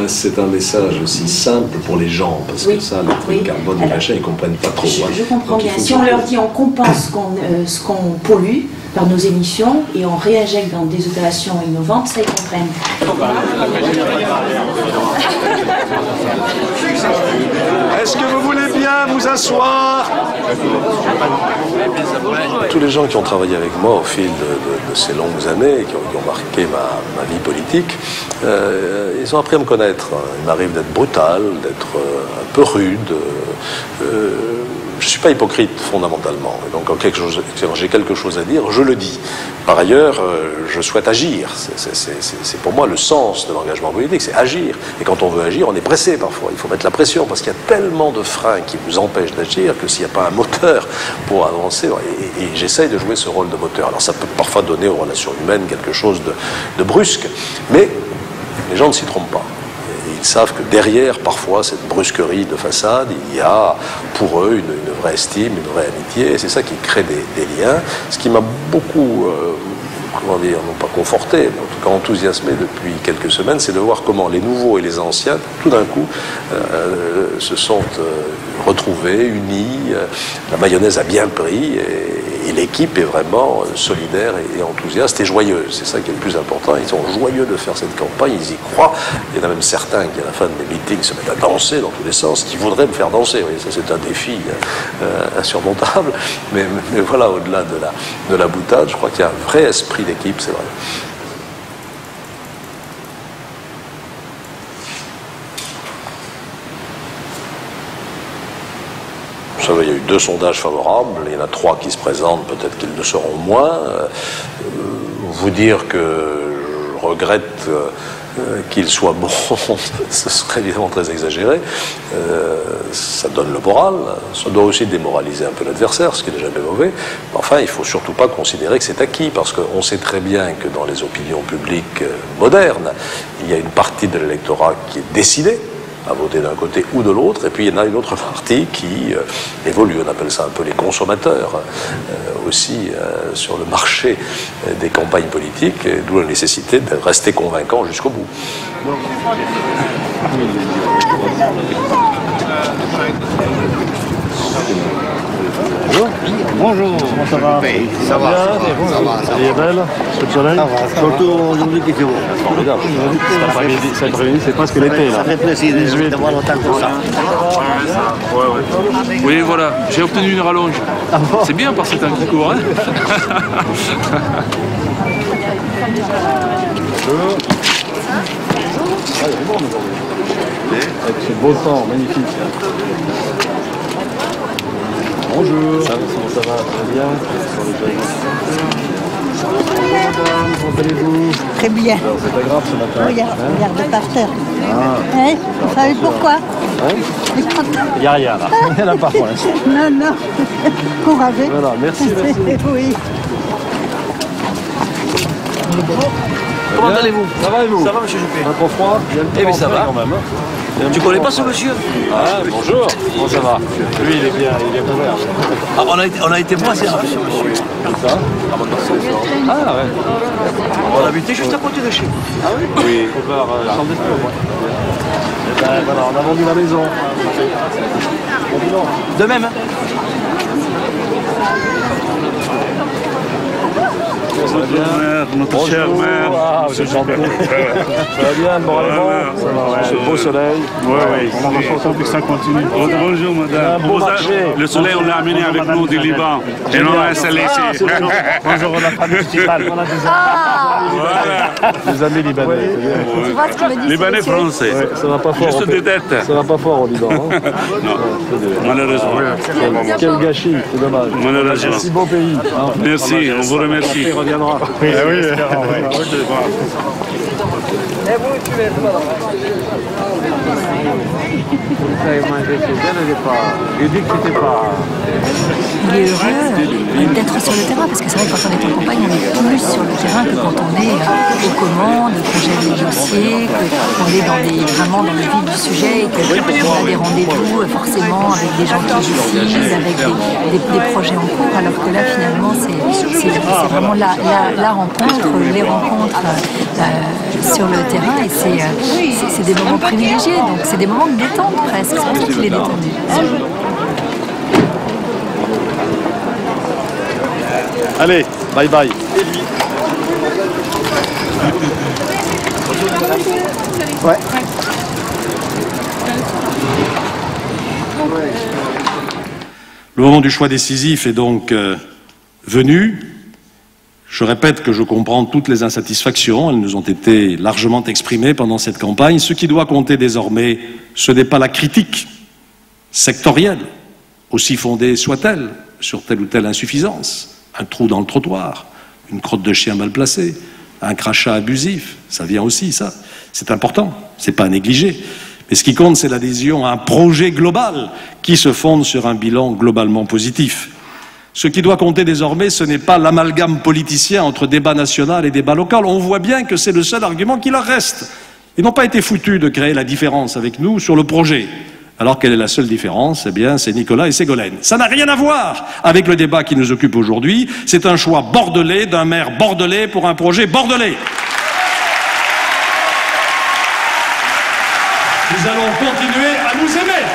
Speaker 21: c'est un message aussi simple pour les gens, parce que ça, le truc carbone et machin, ils ne comprennent pas trop.
Speaker 22: Je comprends bien. Si on leur dit on compense ce qu'on pollue par nos émissions et on réinjecte dans des opérations innovantes, ça ils comprennent.
Speaker 21: Est-ce que vous voulez bien vous asseoir? Tous les gens qui ont travaillé avec moi au fil de ces longues années, qui ont marqué ma vie politique, ils ont appris à me connaître. Il m'arrive d'être brutal, d'être un peu rude. Je ne suis pas hypocrite fondamentalement, et donc quand j'ai quelque chose à dire, je le dis. Par ailleurs, je souhaite agir. C'est pour moi le sens de l'engagement politique, c'est agir. Et quand on veut agir, on est pressé parfois. Il faut mettre la pression parce qu'il y a tellement de freins qui vous empêchent d'agir que s'il n'y a pas un moteur pour avancer, et j'essaye de jouer ce rôle de moteur. Alors ça peut parfois donner aux relations humaines quelque chose de brusque, mais les gens ne s'y trompent pas. Ils savent que derrière, parfois, cette brusquerie de façade, il y a pour eux une vraie estime, une vraie amitié, et c'est ça qui crée des liens. Ce qui m'a beaucoup, comment dire, non pas conforté, mais en tout cas enthousiasmé depuis quelques semaines, c'est de voir comment les nouveaux et les anciens, tout d'un coup, se sont retrouvés, unis, la mayonnaise a bien pris, et l'équipe est vraiment solidaire et enthousiaste et joyeuse. C'est ça qui est le plus important. Ils sont joyeux de faire cette campagne, ils y croient. Il y en a même certains qui, à la fin de mes meetings, se mettent à danser dans tous les sens, qui voudraient me faire danser. Vous voyez, ça, c'est un défi insurmontable. Mais voilà, au-delà de la boutade, je crois qu'il y a un vrai esprit d'équipe, c'est vrai. Vous savez, il y a eu 2 sondages favorables, il y en a 3 qui se présentent, peut-être qu'ils le seront moins. Vous dire que je regrette qu'il soit bon, ce serait évidemment très exagéré. Ça donne le moral, ça doit aussi démoraliser un peu l'adversaire, ce qui n'est jamais mauvais. Mais enfin, il ne faut surtout pas considérer que c'est acquis, parce qu'on sait très bien que dans les opinions publiques modernes, il y a une partie de l'électorat qui est décidée à voter d'un côté ou de l'autre, et puis il y en a une autre partie qui évolue, on appelle ça un peu les consommateurs, aussi sur le marché des campagnes politiques, d'où la nécessité de rester convaincant jusqu'au bout.
Speaker 4: Bonjour. Comment ça va? Ça va.
Speaker 3: Elle est belle, sous le soleil.
Speaker 4: Surtout aujourd'hui qui fait beau.
Speaker 3: Formidable. Cet après-midi, c'est presque l'été là.
Speaker 4: Ça fait plaisir d'avoir longtemps comme ça.
Speaker 19: Oui, voilà, j'ai obtenu une rallonge. C'est bien parce que c'est un coup court, hein.
Speaker 3: Avec ce beau temps magnifique. Bonjour. Comment ça va? Très bien.
Speaker 1: Bonjour madame,
Speaker 3: comment allez-vous?
Speaker 1: Très bien.
Speaker 3: C'est pas grave ce matin.
Speaker 1: Regarde par terre.
Speaker 3: Ah.
Speaker 1: Hein? Vous savez pourquoi?
Speaker 3: Il n'y a rien là. Il n'y en a pas pour l'instant.
Speaker 1: Non, non. Courageux.
Speaker 3: Voilà, merci.
Speaker 1: Oui.
Speaker 6: Comment allez-vous?
Speaker 3: Ça va et vous?
Speaker 6: Ça va, monsieur Juppé?
Speaker 3: Un peu froid?
Speaker 6: Eh bien, ça va.
Speaker 3: Quand même.
Speaker 6: Tu connais pas ce monsieur?
Speaker 3: Ah, bonjour. Comment ça va? Lui, il est bien ouvert.
Speaker 6: Ah, on a été voisins avec ce monsieur.
Speaker 3: Ça? Ah, ouais.
Speaker 6: On habitait juste à côté de chez vous.
Speaker 3: Ah oui? Oui. Faut voir chambre d'esprit, moi. Eh ben, voilà, on a vendu la maison.
Speaker 6: De même, hein?
Speaker 3: Notre chère mère. Ah, c'est gentil. Ça va bien, moralement? Ce beau soleil.
Speaker 23: Oui. Ça continue. Bonjour madame. Le soleil, on l'a amené avec nous du Liban. Et on l'a installé ici.
Speaker 3: Bonjour, on a pas municipal. On a des amis libanais.
Speaker 1: Tu vois ce qu'il me dit?
Speaker 23: Libanais français.
Speaker 3: Ça va pas fort.
Speaker 23: Juste des têtes.
Speaker 3: Ça va pas fort au Liban.
Speaker 23: Non, malheureusement.
Speaker 3: Quel gâchis, c'est dommage.
Speaker 23: Malheureusement.
Speaker 3: C'est un si beau pays.
Speaker 23: Merci, on vous remercie.
Speaker 3: Il reviendra.
Speaker 23: Oui.
Speaker 24: Il est heureux d'être sur le terrain, parce que c'est vrai que quand on est en campagne, on est plus sur le terrain que quand on est aux commandes, qu'on gère les dossiers, qu'on est vraiment dans le vif du sujet et qu'on a des rendez-vous forcément avec des gens qui diffusent, avec des projets en cours, alors que là finalement c'est vraiment la rencontre, les rencontres sur le terrain, et c'est des moments privilégiés, donc c'est des moments de détente presque, c'est pour ça qu'il est détendu.
Speaker 3: Allez, bye bye. Ouais. Le moment du choix décisif est donc venu. Je répète que je comprends toutes les insatisfactions, elles nous ont été largement exprimées pendant cette campagne. Ce qui doit compter désormais, ce n'est pas la critique sectorielle, aussi fondée soit-elle, sur telle ou telle insuffisance, un trou dans le trottoir, une crotte de chien mal placée, un crachat abusif, ça vient aussi, ça. C'est important, c'est pas à négliger. Mais ce qui compte, c'est l'adhésion à un projet global qui se fonde sur un bilan globalement positif. Ce qui doit compter désormais, ce n'est pas l'amalgame politicien entre débat national et débat local. On voit bien que c'est le seul argument qui leur reste. Ils n'ont pas été foutus de créer la différence avec nous sur le projet. Alors quelle est la seule différence? Eh bien, c'est Nicolas et Ségolène. Ça n'a rien à voir avec le débat qui nous occupe aujourd'hui. C'est un choix bordelais d'un maire bordelais pour un projet bordelais. Nous allons continuer à nous aimer.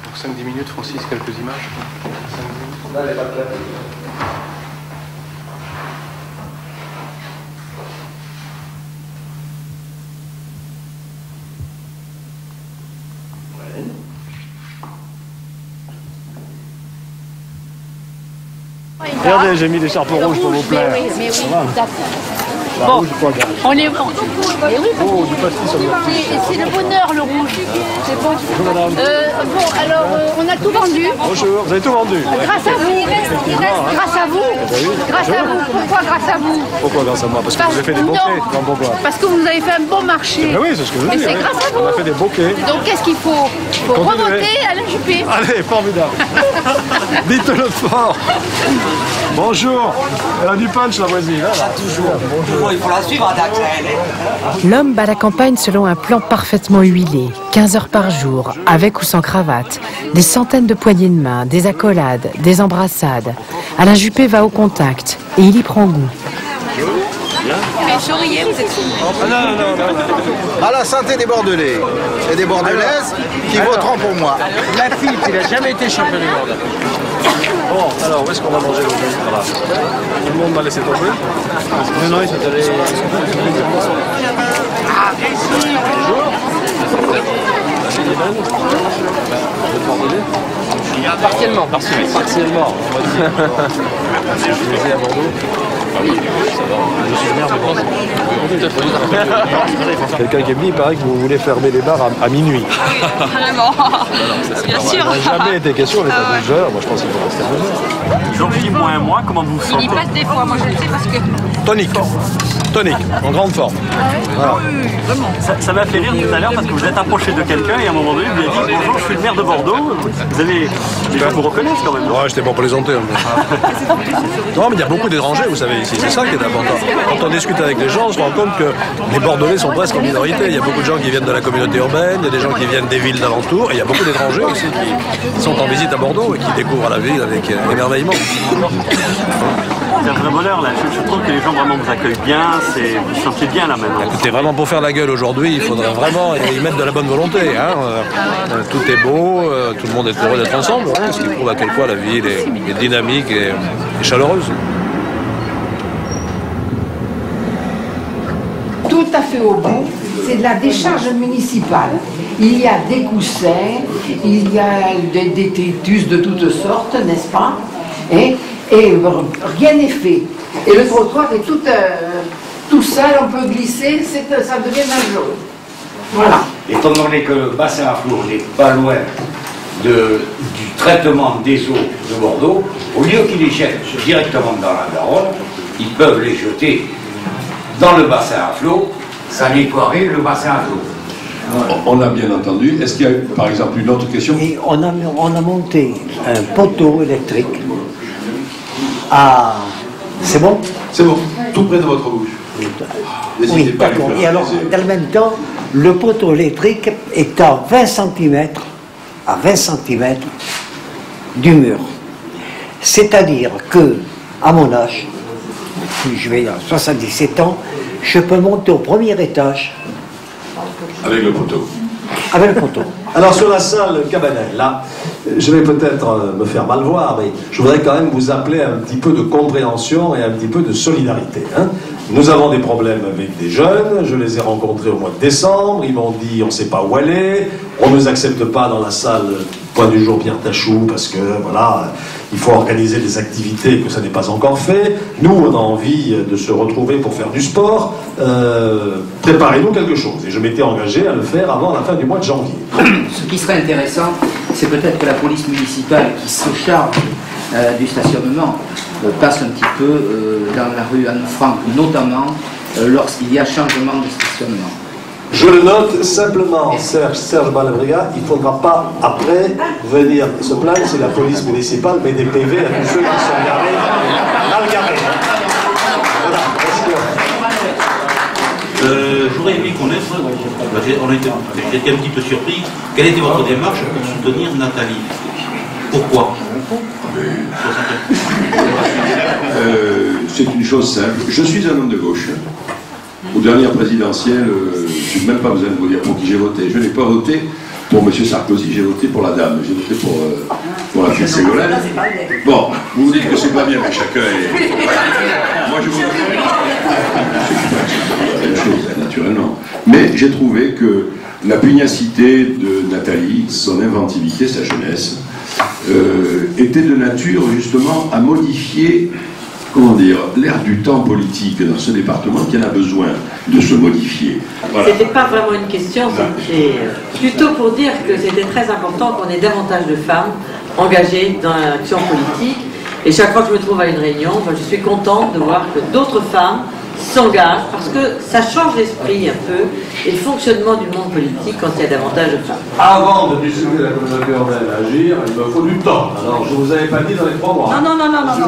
Speaker 25: Pour 5-10 minutes, Francis, quelques images. 5-10 minutes.
Speaker 3: Regardez, j'ai mis des charpes rouges pour vous plaire.
Speaker 1: Mais oui, d'accord.
Speaker 3: Bon,
Speaker 9: On est.
Speaker 3: Oh, du pastis, ça doit être.
Speaker 9: C'est le bonheur, le rouge. C'est bon. Bon, alors, on a tout vendu.
Speaker 3: Bonjour, vous avez tout vendu.
Speaker 9: Grâce à vous. Grâce à vous. Grâce à vous. Pourquoi grâce à vous?
Speaker 3: Pourquoi grâce à moi? Parce que vous avez fait des bouquets. Non, pourquoi?
Speaker 9: Parce que vous avez fait un bon marché.
Speaker 3: Ben oui, c'est ce que je veux dire.
Speaker 9: Mais c'est grâce à vous.
Speaker 3: On a fait des bouquets.
Speaker 9: Donc qu'est-ce qu'il faut? Il faut remonter Alain Juppé.
Speaker 3: Allez, formidable. Dites-le fort. Bonjour. Elle a du punch, la voisine.
Speaker 6: Toujours. Bonjour. Il faut la suivre,
Speaker 10: L'homme bat la campagne selon un plan parfaitement huilé, 15 heures par jour, avec ou sans cravate, des centaines de poignées de main, des accolades, des embrassades. Alain Juppé va au contact et il y prend goût.
Speaker 9: Mais souriez, vous êtes
Speaker 11: À la santé des Bordelais et des Bordelaises qui voteront pour moi.
Speaker 25: La fille, il n'a jamais été champion du monde.
Speaker 3: Bon, alors, où est-ce qu'on va manger aujourd'hui? Voilà. Tout le monde m'a laissé tomber?
Speaker 25: Non, ils sont allés. Partiellement.
Speaker 3: Partiellement. Je suis à Bordeaux. Je suis maire de Bordeaux. Quelqu'un qui me dit, il paraît que vous voulez fermer les bars à minuit.
Speaker 18: Vraiment. Bien sûr.
Speaker 3: Ça n'a jamais été question d'être à 12 heures. Moi, je pense qu'il faut rester à 12 heures.
Speaker 6: Jean-Philippe, moi, comment vous vous
Speaker 18: Il y
Speaker 6: sentez?
Speaker 18: passe des fois, moi je le sais parce que.
Speaker 3: Tonique, en grande forme. Voilà.
Speaker 6: Ça m'a fait rire tout à l'heure parce que vous êtes approché de quelqu'un et à un moment donné, vous avez dit bonjour, je suis le maire de Bordeaux. Vous avez... Les gens vous reconnaissent quand même.
Speaker 3: Ouais, j'étais pour plaisanter. Non, mais il y a beaucoup d'étrangers, vous savez, ici. C'est ça qui est important. Quand on discute avec les gens, on se rend compte que les Bordelais sont presque en minorité. Il y a beaucoup de gens qui viennent de la communauté urbaine, il y a des gens qui viennent des villes d'alentour, et il y a beaucoup d'étrangers aussi qui sont en visite à Bordeaux et qui découvrent la ville avec émerveillement.
Speaker 6: C'est un vrai bonheur là. Je trouve que les gens vraiment vous accueillent bien, vous vous sentez bien là maintenant.
Speaker 3: Écoutez, vraiment pour faire la gueule aujourd'hui, il faudrait vraiment y mettre de la bonne volonté. Hein. Tout est beau, tout le monde est heureux d'être ensemble, hein, ce qui prouve à quel point la ville est dynamique et chaleureuse.
Speaker 12: Tout à fait au bout, c'est de la décharge municipale. Il y a des coussins, il y a des tétus de toutes sortes, n'est-ce pas? Et rien n'est fait. Et le trottoir est tout seul, on peut glisser, ça devient dangereux. Voilà.
Speaker 16: Étant donné que le bassin à flot n'est pas loin du traitement des eaux de Bordeaux, au lieu qu'ils les jettent directement dans la Garonne, ils peuvent les jeter dans le bassin à flot, ça nettoierait le bassin à flot.
Speaker 21: On a bien entendu. Est-ce qu'il y a, par exemple, une autre question?
Speaker 26: Et on a monté un poteau électrique à... C'est bon?
Speaker 21: C'est bon, tout près de votre bouche.
Speaker 26: Oui, d'accord. Et alors, dans le même temps, le poteau électrique est à 20 cm du mur. C'est-à-dire que, à mon âge, je vais à 77 ans, je peux monter au premier étage.
Speaker 21: Avec le poteau.
Speaker 26: Avec le poteau.
Speaker 27: Alors sur la salle Cabanel, là, je vais peut-être me faire mal voir, mais je voudrais quand même vous appeler à un petit peu de compréhension et un petit peu de solidarité. Hein. Nous avons des problèmes avec des jeunes, je les ai rencontrés au mois de décembre, ils m'ont dit on ne sait pas où aller, on ne nous accepte pas dans la salle Point du jour Pierre Tachou parce que voilà, il faut organiser des activités que ça n'est pas encore fait. Nous, on a envie de se retrouver pour faire du sport. Préparez-nous quelque chose. Et je m'étais engagé à le faire avant la fin du mois de janvier.
Speaker 28: Ce qui serait intéressant, c'est peut-être que la police municipale qui se charge du stationnement passe un petit peu dans la rue Anne-Franck, notamment lorsqu'il y a changement de stationnement.
Speaker 27: Je le note simplement, Serge Balabriga, il ne faudra pas après venir se plaindre si la police municipale met des PV à tous ceux qui sont garés, mal garés. Voilà,
Speaker 14: j'aurais aimé connaître, j'étais un petit peu surpris, quelle était votre démarche pour soutenir Nathalie? Pourquoi?
Speaker 21: C'est une chose simple. Je suis un homme de gauche. Aux dernières présidentielles, je n'ai même pas besoin de vous dire pour qui j'ai voté. Je n'ai pas voté pour M. Sarkozy, j'ai voté pour la dame. J'ai voté pour la fille Ségolène. Bon, vous vous dites que c'est pas bien, mais chacun est... Moi, je vote la même chose, naturellement. Mais j'ai trouvé que la pugnacité de Nathalie, son inventivité, sa jeunesse, était de nature, justement, à modifier
Speaker 19: comment dire, l'air du temps politique dans ce département qui en a besoin de se modifier. Voilà.
Speaker 2: C'était pas vraiment une question, c'était plutôt pour dire que c'était très important qu'on ait davantage de femmes engagées dans l'action politique. Et chaque fois que je me trouve à une réunion, je suis contente de voir que d'autres femmes s'engagent parce que ça change l'esprit un peu et le fonctionnement du monde politique quand il y a davantage de femmes.
Speaker 27: Avant de discuter la communauté urbaine à agir, il me faut du temps. Alors je vous avais pas dit dans les 3 mois.
Speaker 2: Non.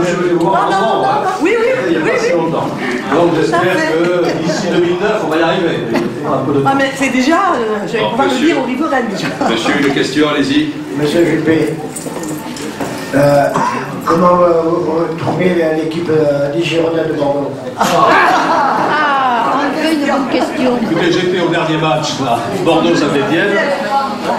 Speaker 27: Je vais vous voir avant.
Speaker 2: Oui.
Speaker 27: Il n'y a pas si longtemps. Donc j'espère que d'ici 2009, on va y arriver.
Speaker 2: Ah mais c'est déjà, je vais pouvoir le dire aux riveraines déjà.
Speaker 19: Monsieur, une question, allez-y.
Speaker 26: Monsieur Juppé, comment vous trouvez l'équipe des Girondins de Bordeaux?
Speaker 1: Une bonne question.
Speaker 27: Écoutez, j'étais au dernier match, là, Bordeaux-Saint-Étienne.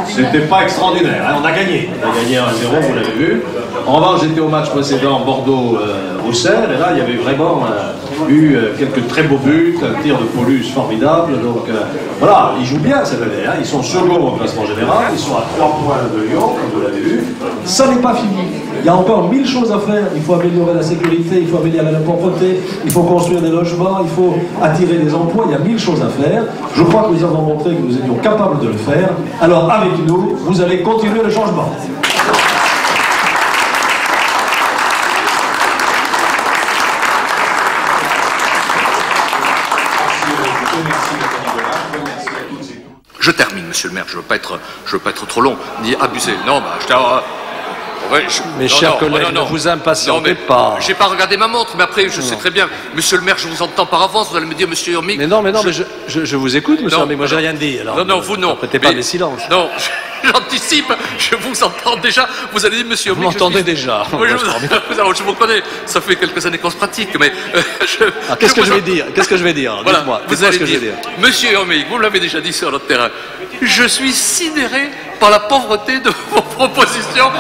Speaker 27: C'était pas extraordinaire, hein. On a gagné 1-0, vous l'avez vu. En revanche, j'étais au match précédent, Bordeaux-Auxerre, et là, il y avait vraiment eu quelques très beaux buts, un tir de Paulus formidable. Donc voilà, ils jouent bien cette année, hein. Ils sont seconds au classement général, ils sont à 3 points de Lyon, comme vous l'avez vu. Ça n'est pas fini. Il y a encore 1000 choses à faire. Il faut améliorer la sécurité, il faut améliorer la propreté, il faut construire des logements, il faut attirer des emplois. Il y a 1000 choses à faire. Je crois que nous avons montré que nous étions capables de le faire. Alors avec nous, vous allez continuer le changement.
Speaker 5: Je termine, monsieur le maire, je veux pas être trop long, ni abusé. Non, bah,
Speaker 3: Mes chers collègues, ne vous impatientez pas.
Speaker 5: J'ai pas regardé ma montre, mais après, je sais très bien. Monsieur le maire, je vous entends par avance, vous allez me dire, monsieur Urmic.
Speaker 3: Mais non, mais je vous écoute, monsieur Urmic, moi j'ai rien dit. Alors,
Speaker 5: non, vous non.
Speaker 3: Ne répétez pas mes silences.
Speaker 5: Non, j'anticipe, je vous entends déjà. Vous allez dire, monsieur Urmic.
Speaker 3: Vous m'entendez déjà.
Speaker 5: Oui, je vous connais, ça fait quelques années qu'on se pratique, mais.
Speaker 3: Qu'est-ce que je vais dire? Qu'est-ce que je vais dire?
Speaker 5: Voilà,
Speaker 3: Dites-moi,
Speaker 5: vous allez
Speaker 3: ce que
Speaker 5: dire,
Speaker 3: je vais dire.
Speaker 5: monsieur Urmic, vous l'avez déjà dit sur notre terrain, je suis sidéré par la pauvreté de vos propositions.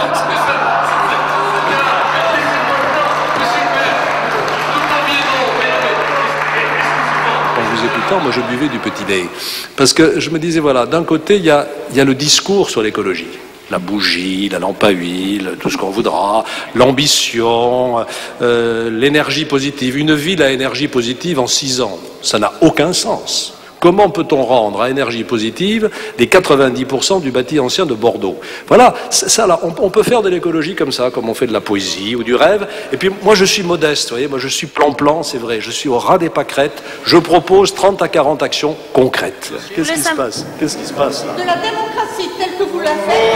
Speaker 3: Écoutant, moi je buvais du petit lait. Parce que je me disais, voilà, d'un côté, il y a le discours sur l'écologie. La bougie, la lampe à huile, tout ce qu'on voudra, l'ambition, l'énergie positive. Une ville à énergie positive en 6 ans, ça n'a aucun sens. Comment peut-on rendre à énergie positive les 90% du bâti ancien de Bordeaux? Voilà, ça, là, on peut faire de l'écologie comme ça, comme on fait de la poésie ou du rêve. Et puis moi je suis modeste, vous voyez, moi je suis plan-plan, c'est vrai, je suis au ras des pâquerettes, je propose 30 à 40 actions concrètes. Qu'est-ce qui se passe? Qu'est-ce qui se passe là?
Speaker 9: De la démocratie telle que vous la faites.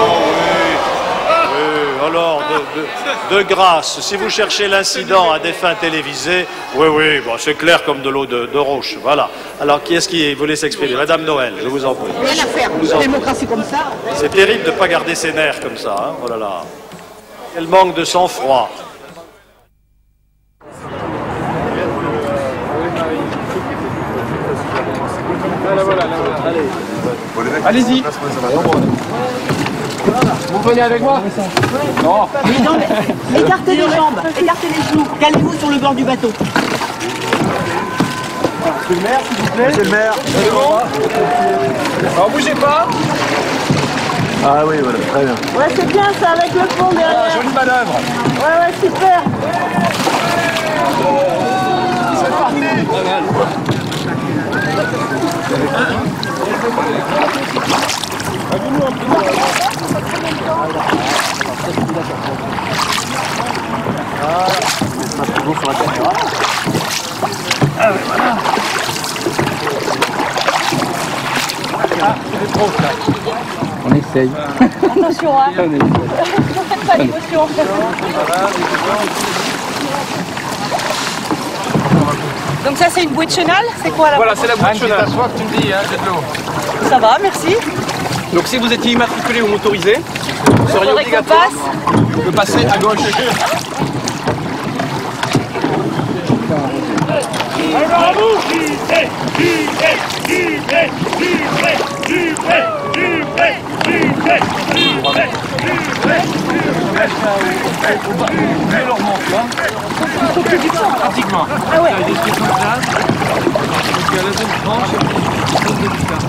Speaker 27: Alors, de grâce, si vous cherchez l'incident à des fins télévisées, oui, bon, c'est clair comme de l'eau de roche, voilà. Alors, qui est-ce qui voulait s'exprimer? Madame Noël, je vous en prie.
Speaker 9: Rien à faire,
Speaker 27: Une
Speaker 9: démocratie comme ça.
Speaker 27: C'est terrible de ne pas garder ses nerfs comme ça, hein. Oh là là. Quel manque de sang-froid.
Speaker 25: Allez-y. Vous venez avec moi? Non.
Speaker 9: Mais non, mais écartez les jambes, écartez les genoux, calez-vous sur le bord du bateau.
Speaker 25: Monsieur le maire, s'il vous plaît. Monsieur le maire. C'est bon? Alors bougez pas. Ah oui, voilà, très bien.
Speaker 9: Ouais, c'est bien ça avec le fond derrière.
Speaker 25: Ah, jolie manœuvre.
Speaker 9: Ouais, super.
Speaker 25: C'est parti.
Speaker 27: Ah oui, voilà. Ah, c'est trop ça.
Speaker 28: On essaye.
Speaker 9: Attention, hein. Faites pas l'émotion. Donc ça c'est une bouée de chenal? C'est quoi là?
Speaker 25: Voilà, c'est la bouée de chenal. Soif, tu me dis, hein, j'ai de l'eau.
Speaker 9: Ça va, merci.
Speaker 25: Donc si vous étiez immatriculé ou motorisé, vous seriez obligatoire de passer à gauche.
Speaker 7: Alors à vous,
Speaker 25: pratiquement.
Speaker 9: Ah ouais.
Speaker 25: Il y a des questions de classe. Donc il y a la zone franche et la zone délicate.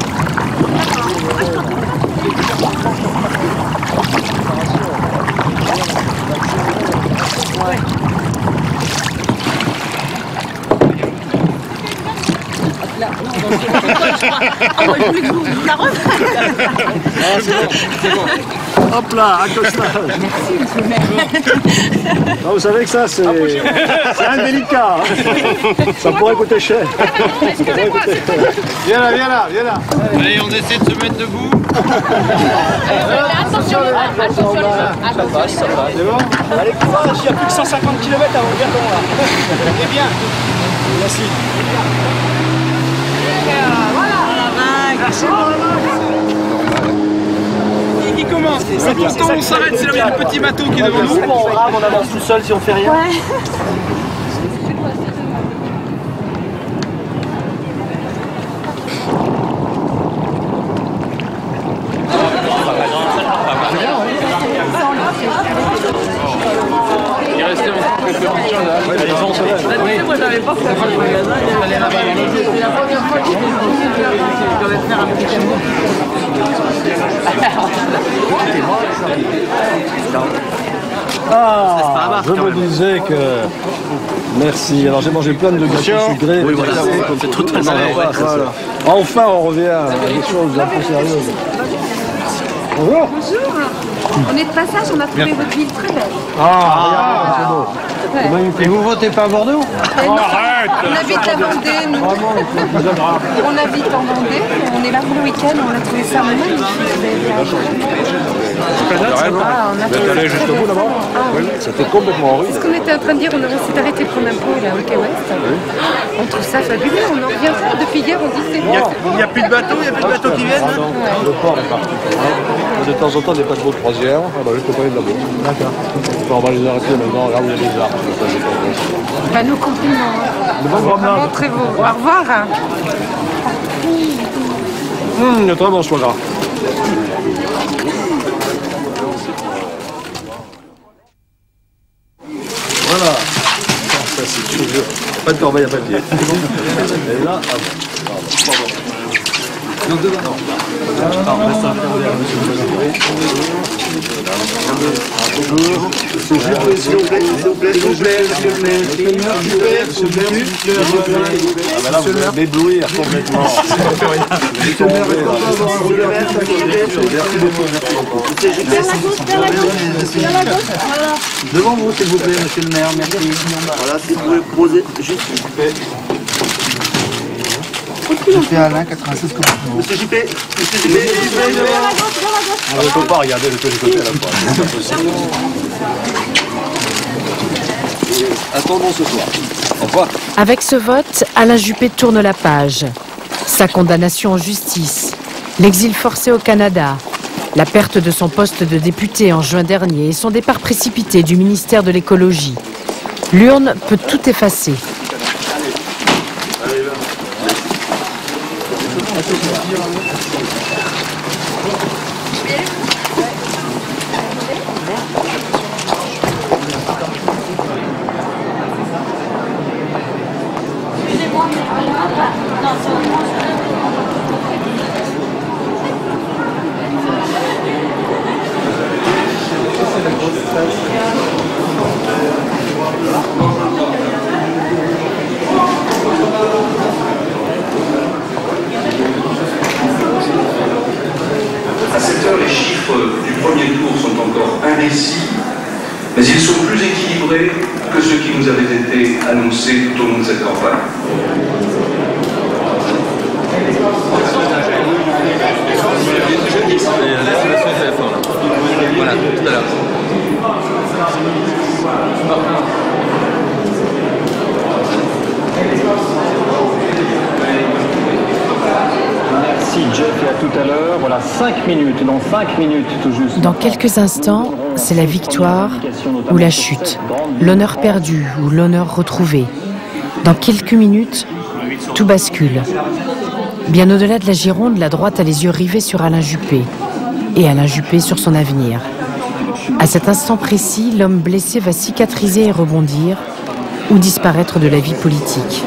Speaker 9: moi, je voulais que vous la refassiez.
Speaker 3: C'est bon. Hop là, accostage.
Speaker 9: Merci, monsieur le maire.
Speaker 3: Non, vous savez que ça, c'est indélicat. Hein. Ça pourrait coûter cher.
Speaker 11: Viens là, viens là, viens là.
Speaker 4: Allez, on essaie de se mettre debout.
Speaker 9: Attention les mains, attention les mains.
Speaker 4: Ça passe, ça passe.
Speaker 11: C'est bon?
Speaker 6: Allez, courage, il y a plus que 150 km avant le Verdon là.
Speaker 11: C'est bien.
Speaker 6: Merci.
Speaker 9: Merci.
Speaker 4: Il commence. C'est pourtant on s'arrête, c'est le petit bateau qui est devant nous.
Speaker 6: On avance tout seul si on fait rien.
Speaker 9: Ouais.
Speaker 4: Il restait encore quelques petites choses à
Speaker 2: Moi j'avais pas fait le magasin, c'est la première fois que je devais faire un petit cadeau.
Speaker 3: Ah, je me disais que... Merci. Alors j'ai mangé plein de gâteaux sucrés.
Speaker 6: Oui, voilà, c'est tout très
Speaker 3: voilà. Enfin, on revient à des choses un peu sérieuses. Bonjour.
Speaker 9: Bonjour. On est de passage, on a trouvé votre ville très belle.
Speaker 3: Ah, c'est beau.
Speaker 11: Et vous votez pas à Bordeaux?
Speaker 9: Arrête. On habite la Vendée, nous. On habite en Vendée, on est là pour le week-end, on a trouvé ça magnifique.
Speaker 3: Vous êtes allé jusqu'au bout là-bas? Oui, c'était complètement horrible.
Speaker 9: C'est ce qu'on était en train de dire, on s'est arrêté prendre un pot là au Quai Ouest. On trouve ça fabuleux, on en revient pas. Depuis hier, on dit c'est bon.
Speaker 4: Il n'y a plus de bateaux, il n'y a plus de bateaux qui viennent.
Speaker 3: Le port est parti. De temps en temps, des paquebots de croisière. Ah bah, je peux pas aller de là-bas. D'accord. On va les arrêter maintenant. Regarde, il y a des arbres.
Speaker 9: Bah, nos compliments. Vraiment très beau. Au revoir.
Speaker 3: Il y a très bon foie gras. Voilà. Ça, c'est toujours. Pas de corbeille à papier. Et là, ah bon. Non, devant. Non, reste à regarder à monsieur le s'il vous plaît, monsieur le maire. Ah ben là, vous allez m'éblouir complètement. Merci beaucoup.
Speaker 6: Devant vous, s'il vous plaît, monsieur le maire, merci. Voilà, si vous pouvez poser juste.
Speaker 11: Monsieur Alain, 96 complètement.
Speaker 6: Monsieur JP, monsieur JP.
Speaker 3: On ne peut pas regarder de tous les côtés à la fois. Attendons ce soir. Au revoir.
Speaker 10: Avec ce vote, Alain Juppé tourne la page. Sa condamnation en justice, l'exil forcé au Canada, la perte de son poste de député en juin dernier et son départ précipité du ministère de l'écologie. L'urne peut tout effacer.
Speaker 7: À cette heure, les chiffres du premier tour sont encore indécis, mais ils sont plus équilibrés que ceux qui nous avaient été annoncés tout au long de cette campagne.
Speaker 5: Voilà, tout à l'heure.
Speaker 6: Merci Jeff, et à tout à l'heure. Voilà, 5 minutes, dans 5 minutes tout juste.
Speaker 10: Dans quelques instants, c'est la victoire ou la chute, l'honneur perdu ou l'honneur retrouvé. Dans quelques minutes, tout bascule. Bien au-delà de la Gironde, la droite a les yeux rivés sur Alain Juppé. Et Alain Juppé sur son avenir. À cet instant précis, l'homme blessé va cicatriser et rebondir, ou disparaître de la vie politique.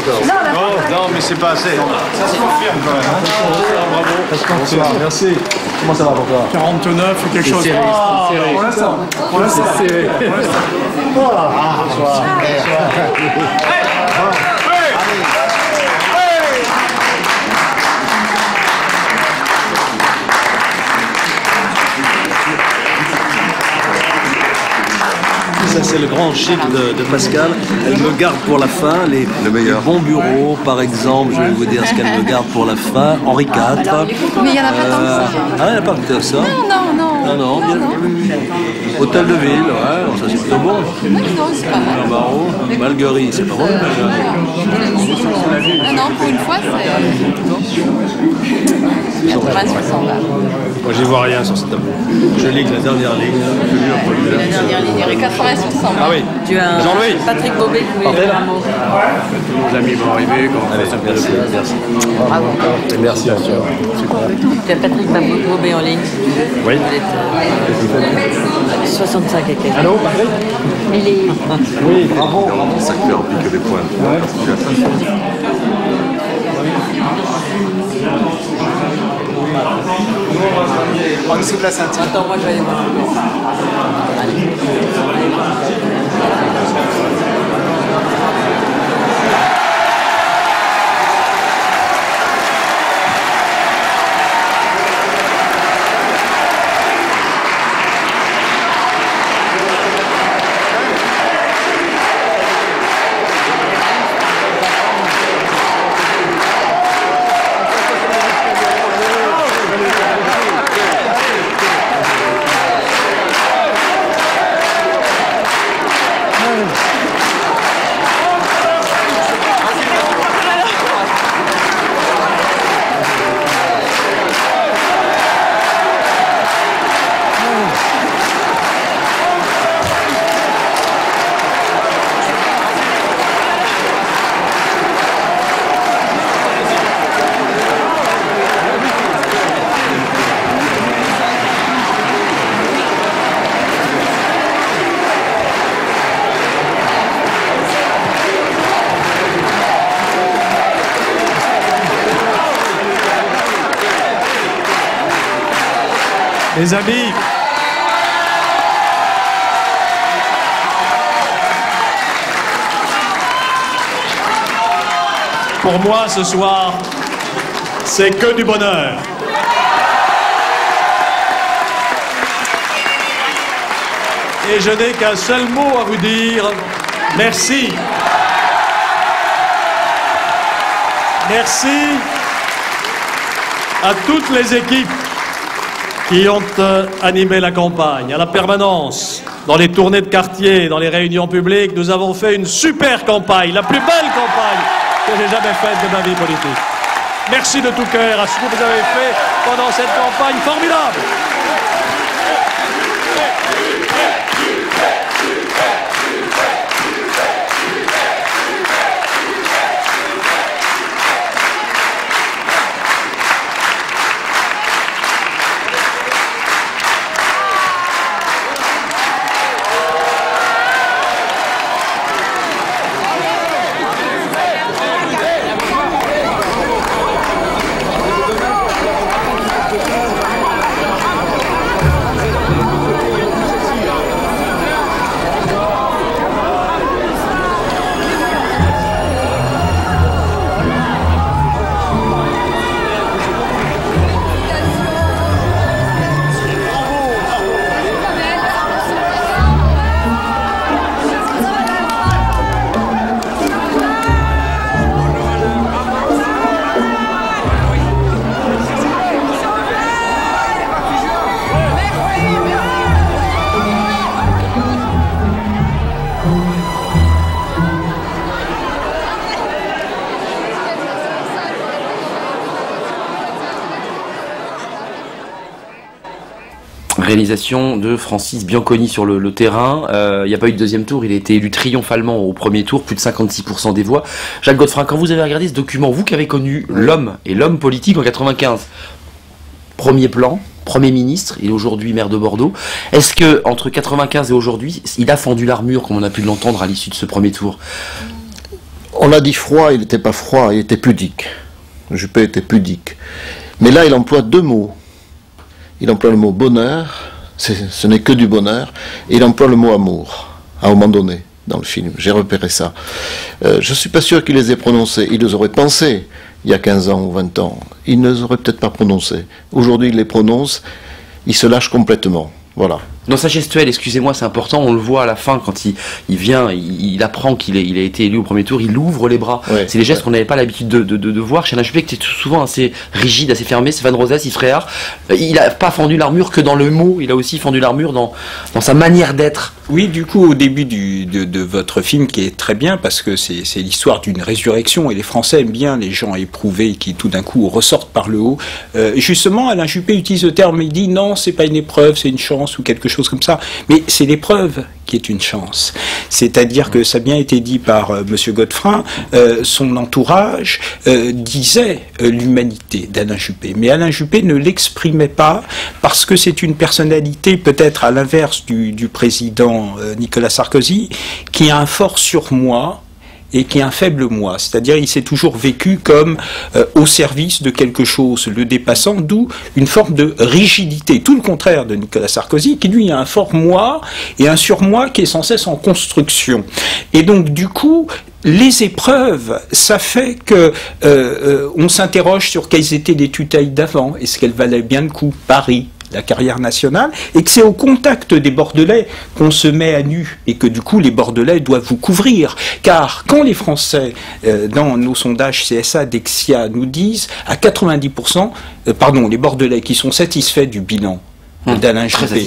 Speaker 25: encore.
Speaker 27: Non, mais c'est pas assez. Ça se confirme quand même.
Speaker 25: Bravo.
Speaker 27: Bonsoir, merci. Comment ça va pour toi?
Speaker 4: 49 ou quelque chose.
Speaker 27: Pour l'instant.
Speaker 4: C'est serré.
Speaker 27: Bonsoir.
Speaker 3: Ça, c'est le grand chic de Pascal. Elle me garde pour la fin les bons bureaux, par exemple. Je vais vous dire ce qu'elle me garde pour la fin. Henri IV.
Speaker 9: Mais il n'y en a pas tant que ça.
Speaker 3: Ah, il n'y en a pas que ça.
Speaker 9: Non.
Speaker 3: Bien. Hôtel de ville, ouais, ça c'est plutôt bon.
Speaker 9: Non, c'est pas mal.
Speaker 3: Barreau, Malguerie, c'est pas bon.
Speaker 9: Non, pour une fois, c'est 80 sur 100 balles.
Speaker 3: Moi, j'y vois rien sur ce tableau. Je lis que la dernière ligne.
Speaker 9: La dernière ligne, il y aurait 80 sur 100 balles.
Speaker 3: Ah oui.
Speaker 2: Tu as
Speaker 3: Jean-Louis.
Speaker 2: Patrick Bobet qui voulait dire un mot.
Speaker 3: Tous nos amis vont arriver. Merci.
Speaker 2: Bravo.
Speaker 3: Merci.
Speaker 2: Tu as Patrick Bobet en ligne.
Speaker 3: Oui.
Speaker 2: 65 et quelques.
Speaker 3: Allô, Patrick?
Speaker 2: Il est...
Speaker 3: Oui, bravo.
Speaker 21: Ça fait un pique des points.
Speaker 28: En dessous de la ceinture.
Speaker 2: Attends, moi je vais aller voir.
Speaker 25: Les amis, pour moi ce soir, c'est que du bonheur. Et je n'ai qu'un seul mot à vous dire, merci. Merci à toutes les équipes qui ont animé la campagne, à la permanence, dans les tournées de quartier, dans les réunions publiques. Nous avons fait une super campagne, la plus belle campagne que j'ai jamais faite de ma vie politique. Merci de tout cœur à ce que vous avez fait pendant cette campagne formidable.
Speaker 8: Réalisation de Francis Bianconi sur le terrain. Il n'y a pas eu de deuxième tour, il a été élu triomphalement au premier tour, plus de 56% des voix. Jacques Godefroy, quand vous avez regardé ce document, vous qui avez connu l'homme et l'homme politique en 95, premier plan, Premier ministre, il est aujourd'hui maire de Bordeaux, est-ce que entre 95 et aujourd'hui, il a fendu l'armure comme on a pu l'entendre à l'issue de ce premier tour?
Speaker 21: On a dit froid, il n'était pas froid, il était pudique. Juppé était pudique. Mais là, il emploie deux mots. Il emploie le mot bonheur, ce n'est que du bonheur, et il emploie le mot amour, à un moment donné, dans le film. J'ai repéré ça. Je ne suis pas sûr qu'il les ait prononcés. Il les aurait pensés il y a 15 ans ou 20 ans. Il ne les aurait peut-être pas prononcés. Aujourd'hui, il les prononce, il se lâche complètement. Voilà.
Speaker 8: Dans sa gestuelle, excusez-moi, c'est important, on le voit à la fin quand il vient, il apprend qu'il a été élu au premier tour, il ouvre les bras. Ouais, c'est des gestes qu'on n'avait pas l'habitude de voir. Chez Alain Juppé, qui était souvent assez rigide, assez fermé. Stéphane Rosès, il serait rare. Il n'a pas fendu l'armure que dans le mot, il a aussi fendu l'armure dans sa manière d'être.
Speaker 13: Oui, du coup, au début de votre film, qui est très bien, parce que c'est l'histoire d'une résurrection, et les Français aiment bien les gens éprouvés qui tout d'un coup ressortent par le haut. Justement, Alain Juppé utilise le terme, il dit non, c'est pas une épreuve, c'est une chance, ou quelque chose comme ça. Mais c'est l'épreuve qui est une chance. C'est-à-dire que ça a bien été dit par M. Godefroy, son entourage disait l'humanité d'Alain Juppé. Mais Alain Juppé ne l'exprimait pas parce que c'est une personnalité peut-être à l'inverse du président Nicolas Sarkozy qui a un fort surmoi et qui est un faible moi, c'est-à-dire il s'est toujours vécu comme au service de quelque chose, le dépassant, d'où une forme de rigidité, tout le contraire de Nicolas Sarkozy, qui lui a un fort moi et un surmoi qui est sans cesse en construction. Et donc du coup, les épreuves, ça fait que on s'interroge sur quelles étaient les tutelles d'avant, est-ce qu'elles valaient bien le coup, Paris, la carrière nationale, et que c'est au contact des Bordelais qu'on se met à nu, et que du coup les Bordelais doivent vous couvrir, car quand les Français, dans nos sondages CSA, Dexia, nous disent à 90%, les Bordelais qui sont satisfaits du bilan d'Alain Juppé.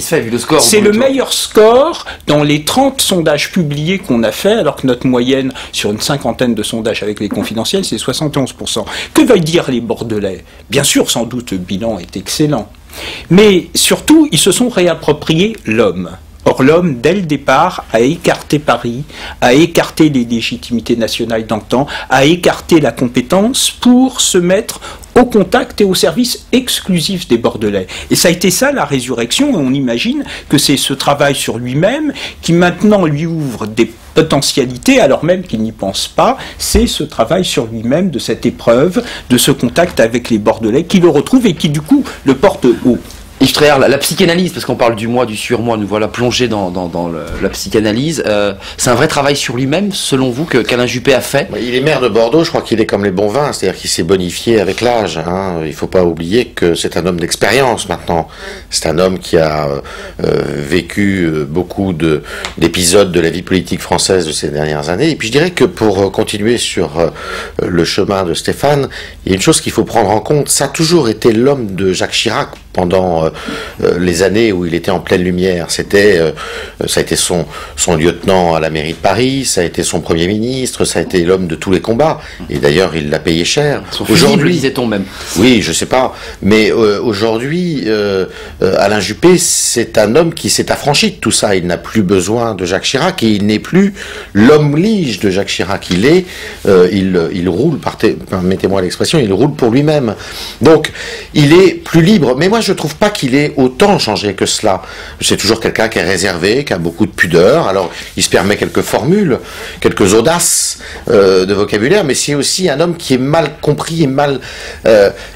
Speaker 13: C'est le meilleur score dans les 30 sondages publiés qu'on a fait, alors que notre moyenne sur une cinquantaine de sondages avec les confidentiels, c'est 71%. Que veulent dire les Bordelais? Bien sûr, sans doute, le bilan est excellent. Mais surtout, ils se sont réappropriés l'homme. Or, l'homme, dès le départ, a écarté Paris, a écarté les légitimités nationales d'antan, a écarté la compétence pour se mettre au contact et au service exclusif des Bordelais. Et ça a été ça la résurrection, et on imagine que c'est ce travail sur lui-même qui maintenant lui ouvre des potentialités alors même qu'il n'y pense pas. C'est ce travail sur lui-même, de cette épreuve, de ce contact avec les Bordelais qui le retrouve et qui du coup le porte haut.
Speaker 8: Yves Tréhard, la psychanalyse, parce qu'on parle du moi, du surmoi, nous voilà plongés dans la psychanalyse. C'est un vrai travail sur lui-même, selon vous, qu'Alain Juppé a fait?
Speaker 15: Il est maire de Bordeaux, je crois qu'il est comme les bons vins, c'est-à-dire qu'il s'est bonifié avec l'âge. Il ne faut pas oublier que c'est un homme d'expérience maintenant. C'est un homme qui a vécu beaucoup d'épisodes de la vie politique française de ces dernières années. Et puis je dirais que pour continuer sur le chemin de Stéphane, il y a une chose qu'il faut prendre en compte. Ça a toujours été l'homme de Jacques Chirac pendant les années où il était en pleine lumière. Ça a été son lieutenant à la mairie de Paris, ça a été son premier ministre, ça a été l'homme de tous les combats. Et d'ailleurs, il l'a payé cher.
Speaker 8: Aujourd'hui, disait-on même.
Speaker 15: Oui, je sais pas. Mais aujourd'hui, Alain Juppé, c'est un homme qui s'est affranchi de tout ça. Il n'a plus besoin de Jacques Chirac et il n'est plus l'homme lige de Jacques Chirac. Il roule, permettez-moi l'expression, il roule pour lui-même. Donc, il est plus libre. Mais moi, je trouve pas qu'il ait autant changé que cela. C'est toujours quelqu'un qui est réservé, qui a beaucoup de pudeur. Alors, il se permet quelques formules, quelques audaces de vocabulaire, mais c'est aussi un homme qui est mal compris et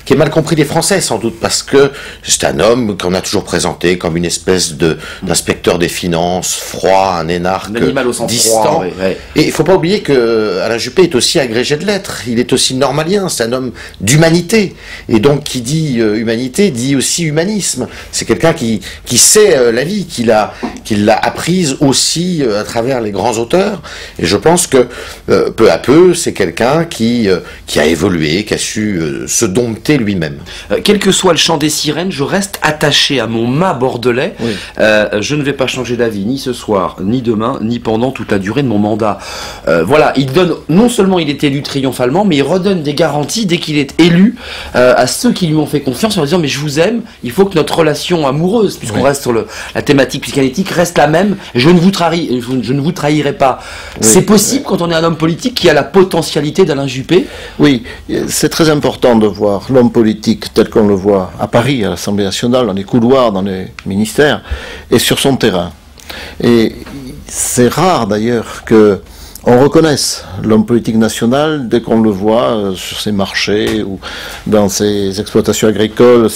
Speaker 15: qui est mal compris des Français, sans doute, parce que c'est un homme qu'on a toujours présenté comme une espèce d'inspecteur des finances, froid, un énarque distant. Et il faut pas oublier que Alain Juppé est aussi agrégé de lettres. Il est aussi normalien. C'est un homme d'humanité. Et donc, qui dit humanité, dit aussi humanisme. C'est quelqu'un qui sait la vie, qui l'a apprise aussi à travers les grands auteurs. Et je pense que peu à peu, c'est quelqu'un qui a évolué, qui a su se dompter lui-même.
Speaker 8: Quel que soit le chant des sirènes, je reste attaché à mon mât bordelais. Oui. Je ne vais pas changer d'avis ni ce soir, ni demain, ni pendant toute la durée de mon mandat. Voilà, il donne, non seulement il est élu triomphalement, mais il redonne des garanties dès qu'il est élu à ceux qui lui ont fait confiance en disant mais je vous aime, il faut que notre relation amoureuse, puisqu'on reste sur la thématique psychanalytique, reste la même, je ne vous trahirai pas. Oui. C'est possible quand on est un homme politique qui a la potentialité d'Alain Juppé?
Speaker 21: Oui, c'est très important de voir l'homme politique tel qu'on le voit à Paris, à l'Assemblée nationale, dans les couloirs, dans les ministères, et sur son terrain. Et c'est rare d'ailleurs que
Speaker 12: on reconnaisse l'homme politique national dès qu'on le voit sur ses marchés ou dans ses exploitations agricoles.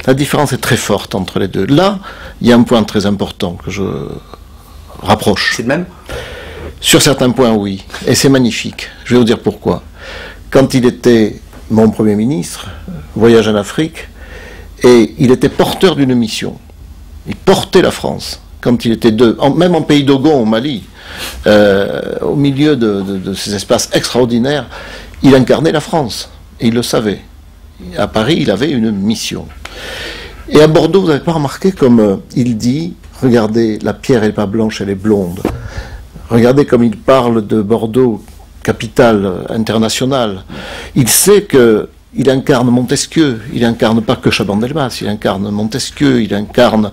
Speaker 12: La différence est très forte entre les deux. Là, il y a un point très important que je rapproche.
Speaker 8: C'est le même ?
Speaker 12: Sur certains points, oui. Et c'est magnifique. Je vais vous dire pourquoi. Quand il était mon Premier ministre, voyage en Afrique, et il était porteur d'une mission. Il portait la France. Quand il était même en pays d'Ogon, au Mali, au milieu de ces espaces extraordinaires, il incarnait la France. Et il le savait. À Paris, il avait une mission. Et à Bordeaux, vous n'avez pas remarqué comme il dit, regardez, la pierre n'est pas blanche, elle est blonde. Regardez comme il parle de Bordeaux, capitale internationale. Il sait qu'il incarne Montesquieu, il incarne pas que Chaban-Delmas, il incarne Montesquieu, il incarne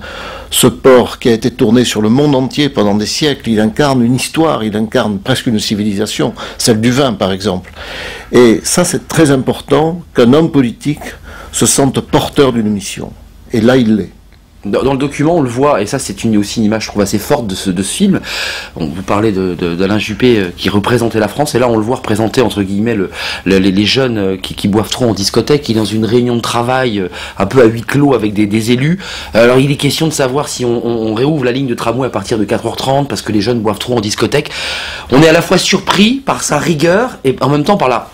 Speaker 12: ce port qui a été tourné sur le monde entier pendant des siècles, il incarne une histoire, il incarne presque une civilisation, celle du vin par exemple. Et ça c'est très important qu'un homme politique se sente porteur d'une mission. Et là il l'est.
Speaker 8: Dans le document, on le voit, et ça c'est aussi une image, je trouve, assez forte de ce film. Vous parlez d'Alain Juppé qui représentait la France, et là on le voit représenter, entre guillemets, les jeunes qui boivent trop en discothèque, qui est dans une réunion de travail un peu à huis clos avec des élus. Alors il est question de savoir si on réouvre la ligne de tramway à partir de 4h30 parce que les jeunes boivent trop en discothèque. On est à la fois surpris par sa rigueur et en même temps par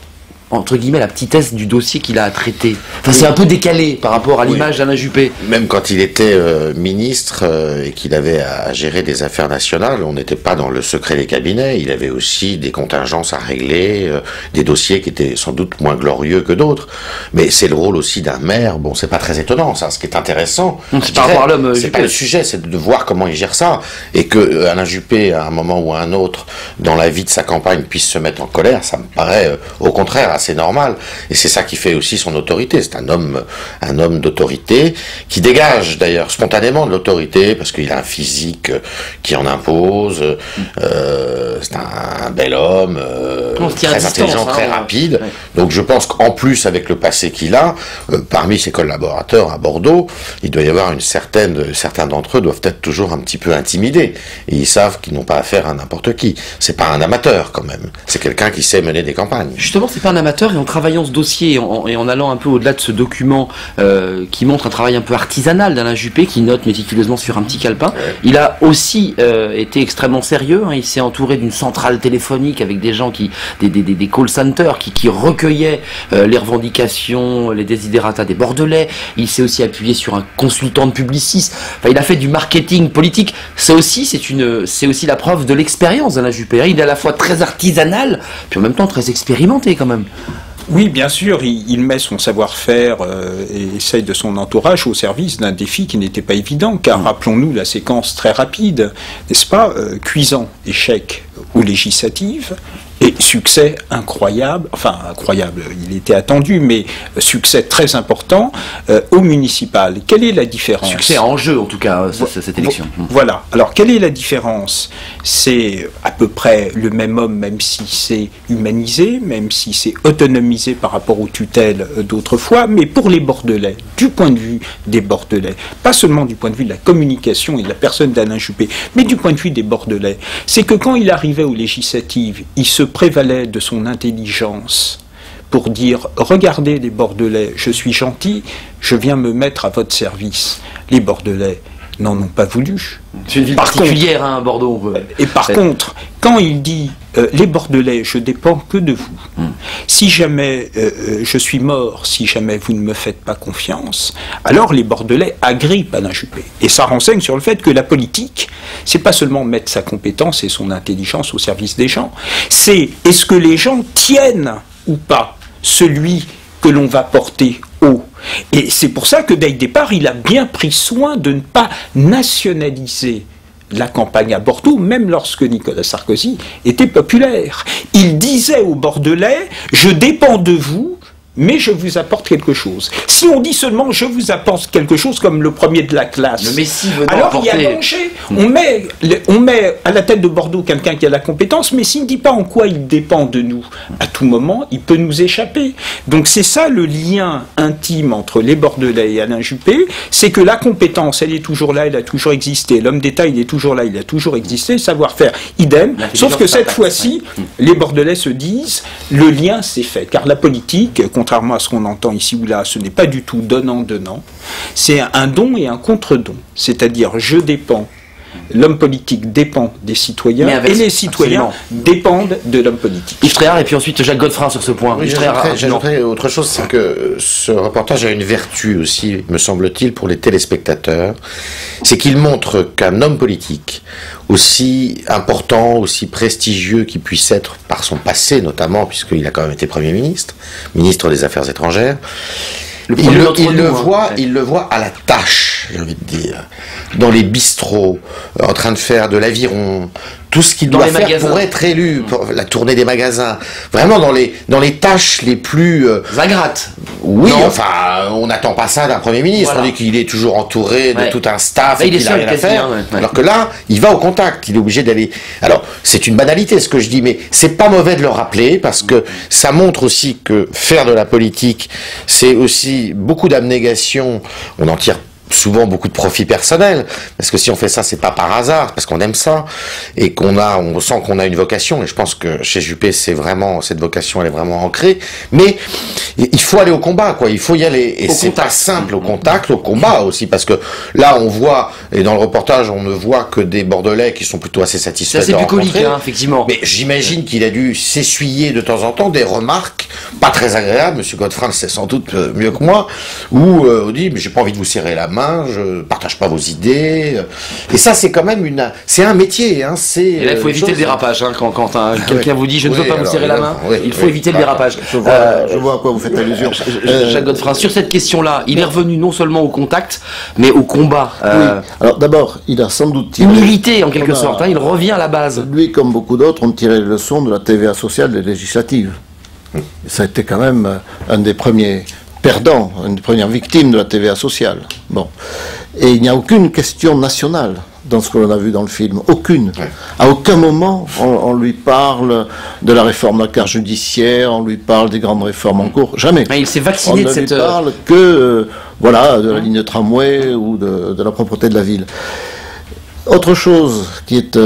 Speaker 8: entre guillemets, la petitesse du dossier qu'il a à traiter. Enfin, c'est un peu décalé par rapport à l'image d'Alain Juppé.
Speaker 15: Même quand il était ministre et qu'il avait à gérer des affaires nationales, on n'était pas dans le secret des cabinets. Il avait aussi des contingences à régler, des dossiers qui étaient sans doute moins glorieux que d'autres. Mais c'est le rôle aussi d'un maire. Bon, c'est pas très étonnant, ça. Ce qui est intéressant, c'est pas le sujet, c'est de voir comment il gère ça. Et que Alain Juppé, à un moment ou à un autre, dans la vie de sa campagne, puisse se mettre en colère, ça me paraît, au contraire, assez normal, et c'est ça qui fait aussi son autorité. C'est un homme d'autorité qui dégage d'ailleurs spontanément de l'autorité parce qu'il a un physique qui en impose. C'est un bel homme, très intelligent, très rapide. Donc je pense qu'en plus avec le passé qu'il a, parmi ses collaborateurs à Bordeaux, il doit y avoir certains d'entre eux doivent être toujours un petit peu intimidés. Et ils savent qu'ils n'ont pas affaire à n'importe qui. C'est pas un amateur quand même. C'est quelqu'un qui sait mener des campagnes.
Speaker 8: Justement, c'est pas un amateur. Et en travaillant ce dossier et en allant un peu au-delà de ce document qui montre un travail un peu artisanal d'Alain Juppé, qui note méticuleusement sur un petit calepin, il a aussi été extrêmement sérieux. Il s'est entouré d'une centrale téléphonique avec des gens des call centers qui recueillaient les revendications, les desiderata des Bordelais. Il s'est aussi appuyé sur un consultant de publiciste. Enfin, il a fait du marketing politique. C'est aussi la preuve de l'expérience d'Alain Juppé. Il est à la fois très artisanal, puis en même temps très expérimenté quand même.
Speaker 13: Oui, bien sûr, il met son savoir-faire et essaye de son entourage au service d'un défi qui n'était pas évident, car rappelons-nous la séquence très rapide, n'est-ce pas, cuisant, échec aux législatives, et succès incroyable, enfin incroyable, il était attendu, mais succès très important au municipal. Quelle est la différence?
Speaker 8: Succès en jeu, en tout cas, cette élection.
Speaker 13: Voilà. Alors, quelle est la différence? C'est à peu près le même homme, même si c'est humanisé, même si c'est autonomisé par rapport aux tutelles d'autrefois, mais pour les Bordelais, du point de vue des Bordelais, pas seulement du point de vue de la communication et de la personne d'Alain Juppé, mais du point de vue des Bordelais, c'est que quand il arrivait aux législatives, il se prévalait de son intelligence pour dire « Regardez les Bordelais, je suis gentil, je viens me mettre à votre service. » Les Bordelais n'en ont pas voulu.
Speaker 8: C'est une ville particulière, hein, Bordeaux.
Speaker 13: Et par contre, quand il dit les Bordelais, je dépends que de vous. Si jamais je suis mort, si jamais vous ne me faites pas confiance, alors les Bordelais agrippent Alain Juppé. Et ça renseigne sur le fait que la politique, c'est pas seulement mettre sa compétence et son intelligence au service des gens, c'est est-ce que les gens tiennent ou pas celui que l'on va porter haut. Et c'est pour ça que dès le départ, il a bien pris soin de ne pas nationaliser la campagne à Bordeaux, même lorsque Nicolas Sarkozy était populaire. Il disait aux Bordelais, je dépends de vous, mais je vous apporte quelque chose. Si on dit seulement je vous apporte quelque chose comme le premier de la classe,
Speaker 8: le Messie venant
Speaker 13: alors
Speaker 8: apporter...
Speaker 13: il y a danger. On met on met à la tête de Bordeaux quelqu'un qui a la compétence, mais s'il ne dit pas en quoi il dépend de nous, à tout moment, il peut nous échapper. Donc c'est ça le lien intime entre les Bordelais et Alain Juppé, c'est que la compétence, elle est toujours là, elle a toujours existé. L'homme d'État, il est toujours là, il a toujours existé. Le savoir-faire, idem. Sauf que cette fois-ci, les Bordelais se disent, le lien s'est fait. Car la politique, contrairement à ce qu'on entend ici ou là, ce n'est pas du tout donnant-donnant. C'est un don et un contre-don. C'est-à-dire, je dépends. L'homme politique dépend des citoyens et les citoyens dépendent de l'homme politique.
Speaker 8: Yves Tréhard et puis ensuite Jacques Godefroy sur ce point.
Speaker 15: Oui, j'ajouterais autre chose, c'est que ce reportage a une vertu aussi, me semble-t-il, pour les téléspectateurs, c'est qu'il montre qu'un homme politique, aussi important, aussi prestigieux qu'il puisse être par son passé notamment, puisqu'il a quand même été Premier ministre, ministre des Affaires étrangères, il le voit à la tâche, j'ai envie de dire, dans les bistrots, en train de faire de l'aviron, tout ce qu'il doit faire pour être élu, pour la tournée des magasins, vraiment dans les tâches les plus
Speaker 8: ingrates.
Speaker 15: Oui, enfin, on n'attend pas ça d'un Premier ministre. On dit qu'il est toujours entouré de tout un staff et qu'il n'a rien à faire. Alors que là, il va au contact, il est obligé d'aller. Alors, c'est une banalité ce que je dis, mais c'est pas mauvais de le rappeler parce que ça montre aussi que faire de la politique, c'est aussi beaucoup d'abnégation. On en tire souvent beaucoup de profit personnel, parce que si on fait ça, c'est pas par hasard, parce qu'on aime ça, et on sent qu'on a une vocation, et je pense que chez Juppé, c'est vraiment, cette vocation, elle est vraiment ancrée, mais il faut aller au combat, quoi, il faut y aller, et c'est pas simple, au contact, au combat aussi, parce que là, on voit, et dans le reportage, on ne voit que des Bordelais qui sont plutôt assez satisfaits de rencontrer. C'est bucolique,
Speaker 8: effectivement.
Speaker 15: Mais j'imagine qu'il a dû s'essuyer de temps en temps des remarques pas très agréables, monsieur Godefroy le sait sans doute mieux que moi, où on dit, mais j'ai pas envie de vous serrer la main, je partage pas vos idées, et ça c'est quand même c'est un métier, hein,
Speaker 8: et là il faut éviter le dérapage, hein, quand quelqu'un vous dit je ne veux pas vous serrer la main, il faut éviter le dérapage.
Speaker 12: Je vois à quoi vous faites allusion.
Speaker 8: Jacques Godefroy, sur cette question-là, il est revenu non seulement au contact, mais au combat.
Speaker 12: Alors d'abord, il a sans doute tiré...
Speaker 8: Humilité en quelque sorte, il revient à la base.
Speaker 12: Lui, comme beaucoup d'autres, ont tiré les leçons de la TVA sociale et législative. Ça a été quand même un des premiers perdants, une des premières victimes de la TVA sociale. Bon. Et il n'y a aucune question nationale dans ce que l'on a vu dans le film. Aucune. À aucun moment, on lui parle de la réforme de la carte judiciaire, on lui parle des grandes réformes en cours. Jamais.
Speaker 8: Il s'est vacciné de cette...
Speaker 12: On ne lui parle que voilà, de la ligne tramway ou de la propreté de la ville. Autre chose qui est,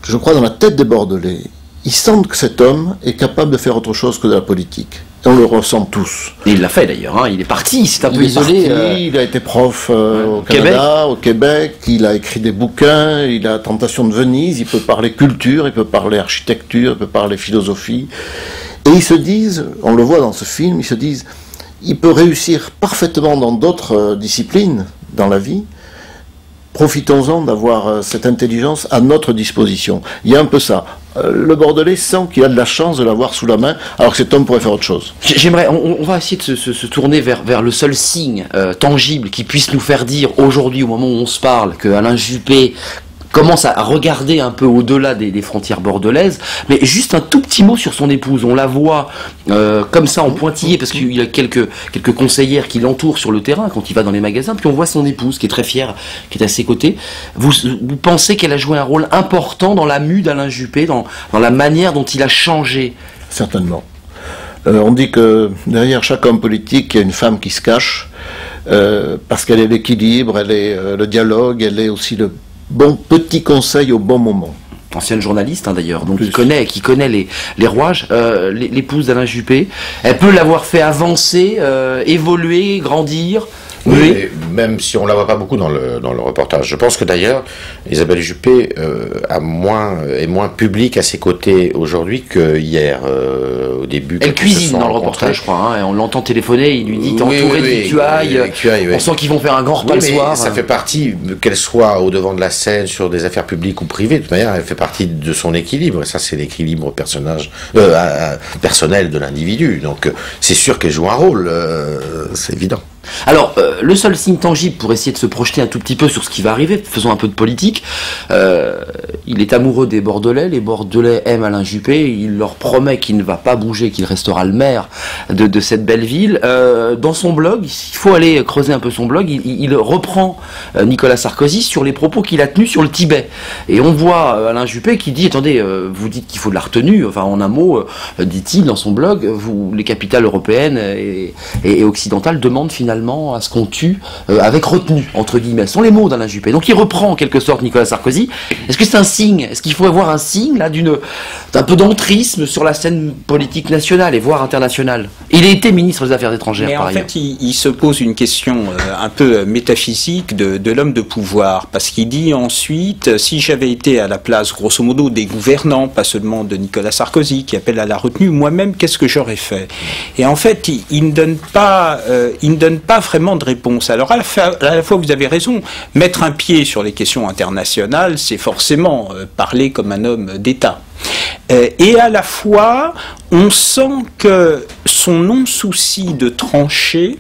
Speaker 12: je crois, dans la tête des Bordelais, ils sentent que cet homme est capable de faire autre chose que de la politique. Et on le ressent tous.
Speaker 8: Et il l'a fait d'ailleurs, hein. Il est parti, il s'est un peu isolé.
Speaker 12: Il a été prof au Canada, au Québec, il a écrit des bouquins, il a la tentation de Venise, il peut parler culture, il peut parler architecture, il peut parler philosophie. Et ils se disent, on le voit dans ce film, ils se disent, il peut réussir parfaitement dans d'autres disciplines dans la vie. Profitons-en d'avoir cette intelligence à notre disposition. Il y a un peu ça. Le Bordelais sent qu'il a de la chance de l'avoir sous la main, alors que cet homme pourrait faire autre chose.
Speaker 8: J'aimerais, on va essayer de se tourner vers le seul signe tangible qui puisse nous faire dire aujourd'hui, au moment où on se parle, que Alain Juppé commence à regarder un peu au-delà des frontières bordelaises, mais juste un tout petit mot sur son épouse. On la voit comme ça en pointillé, parce qu'il y a quelques conseillères qui l'entourent sur le terrain quand il va dans les magasins, puis on voit son épouse qui est très fière, qui est à ses côtés. Vous pensez qu'elle a joué un rôle important dans la mue d'Alain Juppé, dans la manière dont il a changé?
Speaker 12: Certainement. On dit que derrière chaque homme politique, il y a une femme qui se cache, parce qu'elle est l'équilibre, elle est le dialogue, elle est aussi le bon petit conseil au bon moment.
Speaker 8: Ancienne journaliste, hein, d'ailleurs, donc qui connaît les rouages. L'épouse d'Alain Juppé, elle peut l'avoir fait avancer, évoluer, grandir.
Speaker 15: Oui, même si on ne la voit pas beaucoup dans le reportage. Je pense que d'ailleurs, Isabelle Juppé est moins publique à ses côtés aujourd'hui que hier, au début.
Speaker 8: Elle cuisine dans le reportage, je crois. Hein, et on l'entend téléphoner, il lui dit t'es entouré de victuailles. On sent qu'ils vont faire un grand repas le soir.
Speaker 15: Ça fait partie, qu'elle soit au devant de la scène sur des affaires publiques ou privées, de toute manière, elle fait partie de son équilibre. Et ça, c'est l'équilibre personnel de l'individu. Donc, c'est sûr qu'elle joue un rôle. c'est évident.
Speaker 8: Alors, le seul signe tangible pour essayer de se projeter un tout petit peu sur ce qui va arriver, faisons un peu de politique, il est amoureux des Bordelais, les Bordelais aiment Alain Juppé, il leur promet qu'il ne va pas bouger, qu'il restera le maire de cette belle ville. Dans son blog, il faut aller creuser un peu son blog, il reprend Nicolas Sarkozy sur les propos qu'il a tenus sur le Tibet. Et on voit Alain Juppé qui dit, attendez, vous dites qu'il faut de la retenue, enfin en un mot, dit-il dans son blog, les capitales européennes et occidentales demandent finalement à ce qu'on tue avec retenue, entre guillemets. Ce sont les mots d'Alain Juppé. Donc il reprend en quelque sorte Nicolas Sarkozy. Est-ce que c'est un signe? Est-ce qu'il faut avoir un signe là d'un peu d'entrisme sur la scène politique nationale et voire internationale? Il a été ministre des Affaires étrangères par ailleurs.
Speaker 13: Mais en fait, il se pose une question un peu métaphysique de l'homme de pouvoir, parce qu'il dit ensuite, si j'avais été à la place, grosso modo, des gouvernants, pas seulement de Nicolas Sarkozy, qui appelle à la retenue, moi-même, qu'est-ce que j'aurais fait? Et en fait, il ne donne pas vraiment de réponse. Alors à la fois vous avez raison, mettre un pied sur les questions internationales, c'est forcément parler comme un homme d'État. Et à la fois, on sent que son non-souci de trancher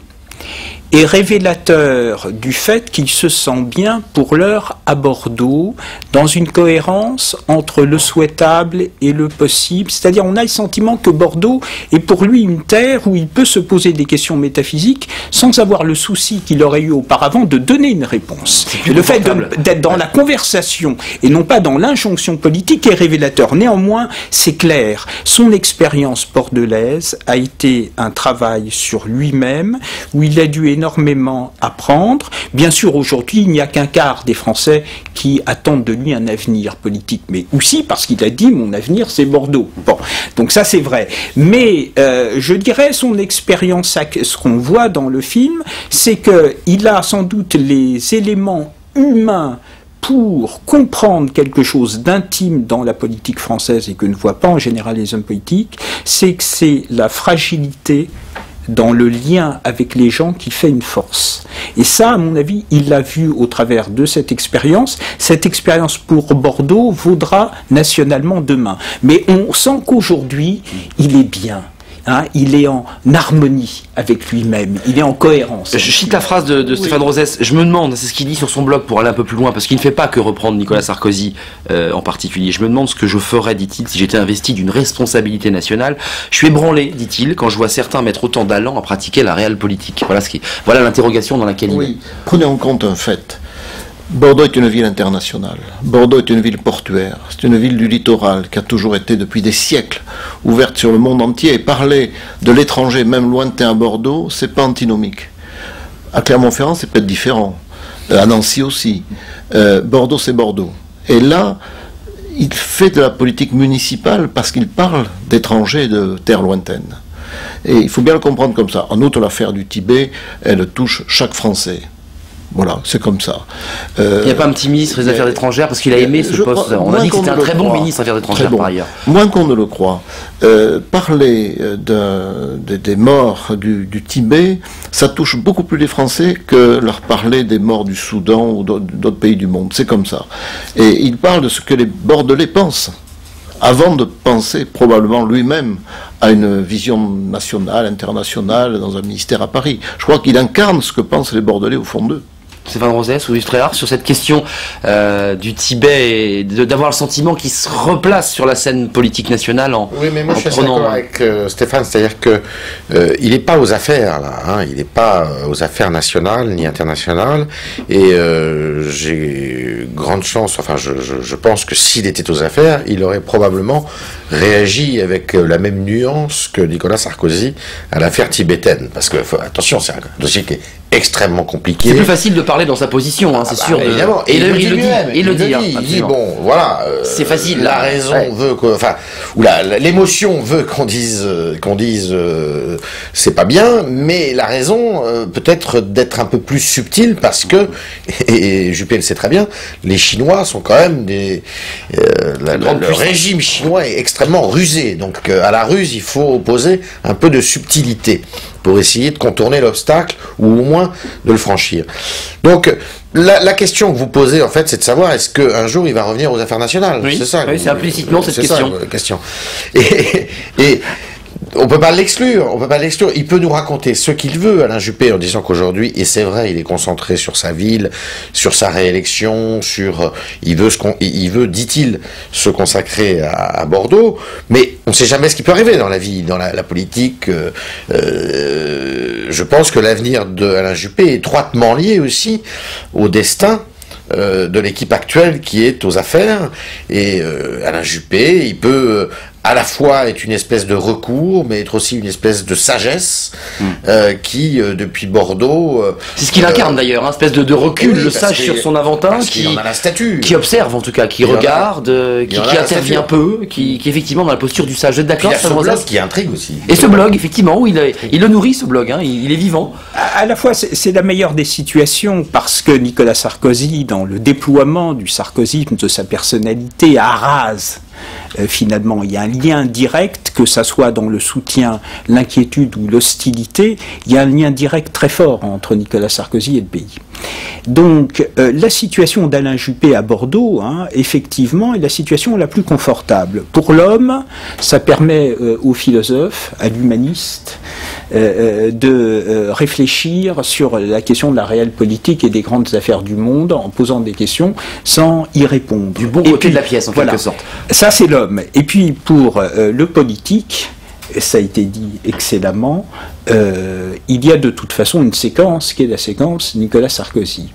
Speaker 13: est révélateur du fait qu'il se sent bien pour l'heure à Bordeaux, dans une cohérence entre le souhaitable et le possible. C'est-à-dire on a le sentiment que Bordeaux est pour lui une terre où il peut se poser des questions métaphysiques sans avoir le souci qu'il aurait eu auparavant de donner une réponse. Et le fait d'être dans la conversation et non pas dans l'injonction politique est révélateur. Néanmoins, c'est clair, son expérience bordelaise a été un travail sur lui-même où il a dû énormément apprendre. Bien sûr, aujourd'hui, il n'y a qu'un quart des Français qui attendent de lui un avenir politique, mais aussi parce qu'il a dit « mon avenir, c'est Bordeaux ». Bon, donc ça, c'est vrai. Mais je dirais, son expérience, ce qu'on voit dans le film, c'est qu'il a sans doute les éléments humains pour comprendre quelque chose d'intime dans la politique française et que ne voient pas en général les hommes politiques, c'est que c'est la fragilité dans le lien avec les gens qui fait une force. Et ça, à mon avis, il l'a vu au travers de cette expérience. Cette expérience pour Bordeaux vaudra nationalement demain. Mais on sent qu'aujourd'hui, il est bien. Hein, il est en harmonie avec lui-même, il est en cohérence.
Speaker 8: Je cite la phrase de Stéphane Rosès, je me demande, c'est ce qu'il dit sur son blog pour aller un peu plus loin, parce qu'il ne fait pas que reprendre Nicolas Sarkozy en particulier. Je me demande ce que je ferais, dit-il, si j'étais investi d'une responsabilité nationale. Je suis ébranlé, dit-il, quand je vois certains mettre autant d'allant à pratiquer la réelle politique. Voilà l'interrogation dans laquelle il est.
Speaker 12: Prenez en compte un fait. Bordeaux est une ville internationale. Bordeaux est une ville portuaire. C'est une ville du littoral qui a toujours été depuis des siècles ouverte sur le monde entier. Et parler de l'étranger, même lointain à Bordeaux, c'est pas antinomique. À Clermont-Ferrand, c'est peut-être différent. À Nancy aussi. Bordeaux, c'est Bordeaux. Et là, il fait de la politique municipale parce qu'il parle d'étrangers de terres lointaines. Et il faut bien le comprendre comme ça. En outre, l'affaire du Tibet, elle touche chaque Français. Voilà, c'est comme ça.
Speaker 8: Il n'y a pas un petit ministre des Affaires étrangères parce qu'il a aimé ce poste. On a dit que c'était un très bon ministre des Affaires étrangères par ailleurs.
Speaker 12: Moins qu'on ne le croit. Parler des morts du Tibet, ça touche beaucoup plus les Français que leur parler des morts du Soudan ou d'autres pays du monde. C'est comme ça. Et il parle de ce que les Bordelais pensent, avant de penser probablement lui-même à une vision nationale, internationale, dans un ministère à Paris. Je crois qu'il incarne ce que pensent les Bordelais au fond d'eux.
Speaker 8: Stéphane Rosès ou Yves Tréhard, sur cette question du Tibet et d'avoir le sentiment qu'il se replace sur la scène politique nationale en
Speaker 15: Oui, mais moi je suis d'accord avec Stéphane, c'est-à-dire que il n'est pas aux affaires là, hein, il n'est pas aux affaires nationales ni internationales, et j'ai grande chance, enfin je pense que s'il était aux affaires, il aurait probablement réagi avec la même nuance que Nicolas Sarkozy à l'affaire tibétaine, parce que attention, c'est un dossier qui est extrêmement compliqué.
Speaker 8: C'est plus facile de parler dans sa position, hein, c'est sûr.
Speaker 15: Évidemment.
Speaker 8: Et il le dit.
Speaker 15: Il dit bon, voilà.
Speaker 8: C'est facile.
Speaker 15: La raison veut que, enfin, ou l'émotion veut qu'on dise, c'est pas bien, mais la raison peut-être d'être un peu plus subtile parce que, et Juppé le sait très bien, les Chinois sont quand même le régime chinois est extrêmement rusé. Donc à la ruse, il faut opposer un peu de subtilité pour essayer de contourner l'obstacle ou au moins de le franchir. Donc la question que vous posez en fait, c'est de savoir est-ce qu'un jour il va revenir aux affaires nationales.
Speaker 8: Oui,
Speaker 15: c'est ça.
Speaker 8: Oui, c'est implicitement cette question.
Speaker 15: Ça, question. Et On peut pas l'exclure, Il peut nous raconter ce qu'il veut, Alain Juppé, en disant qu'aujourd'hui, et c'est vrai, il est concentré sur sa ville, sur sa réélection, il veut, dit-il, se consacrer à Bordeaux, mais on ne sait jamais ce qui peut arriver dans la vie, dans la politique. Je pense que l'avenir d'Alain Juppé est étroitement lié aussi au destin de l'équipe actuelle qui est aux affaires, et Alain Juppé, il peut à la fois être une espèce de recours, mais être aussi une espèce de sagesse qui, depuis Bordeaux...
Speaker 8: c'est ce qu'il incarne d'ailleurs, une espèce de recul, le sage sur son avantage,
Speaker 15: qui en a la statue.
Speaker 8: Qui observe en tout cas, qui regarde, qui intervient peu, qui effectivement dans la posture du sage. Vous êtes d'accord?
Speaker 15: Il y a ce blog qui intrigue aussi.
Speaker 8: Et ce blog, effectivement, où il le nourrit, ce blog, hein, il est vivant.
Speaker 13: À la fois, c'est la meilleure des situations, parce que Nicolas Sarkozy, dans le déploiement du sarkozysme, de sa personnalité, arrase. Finalement, il y a un lien direct, que ça soit dans le soutien, l'inquiétude ou l'hostilité, il y a un lien direct très fort entre Nicolas Sarkozy et le pays. Donc, la situation d'Alain Juppé à Bordeaux, effectivement, est la situation la plus confortable. Pour l'homme, ça permet aux philosophes, à l'humaniste, de réfléchir sur la question de la réelle politique et des grandes affaires du monde en posant des questions sans y répondre.
Speaker 8: Du bon côté de la pièce, en quelque sorte.
Speaker 13: Ça, c'est l'homme. Et puis, pour le politique, ça a été dit excellemment, il y a de toute façon une séquence qui est la séquence Nicolas Sarkozy.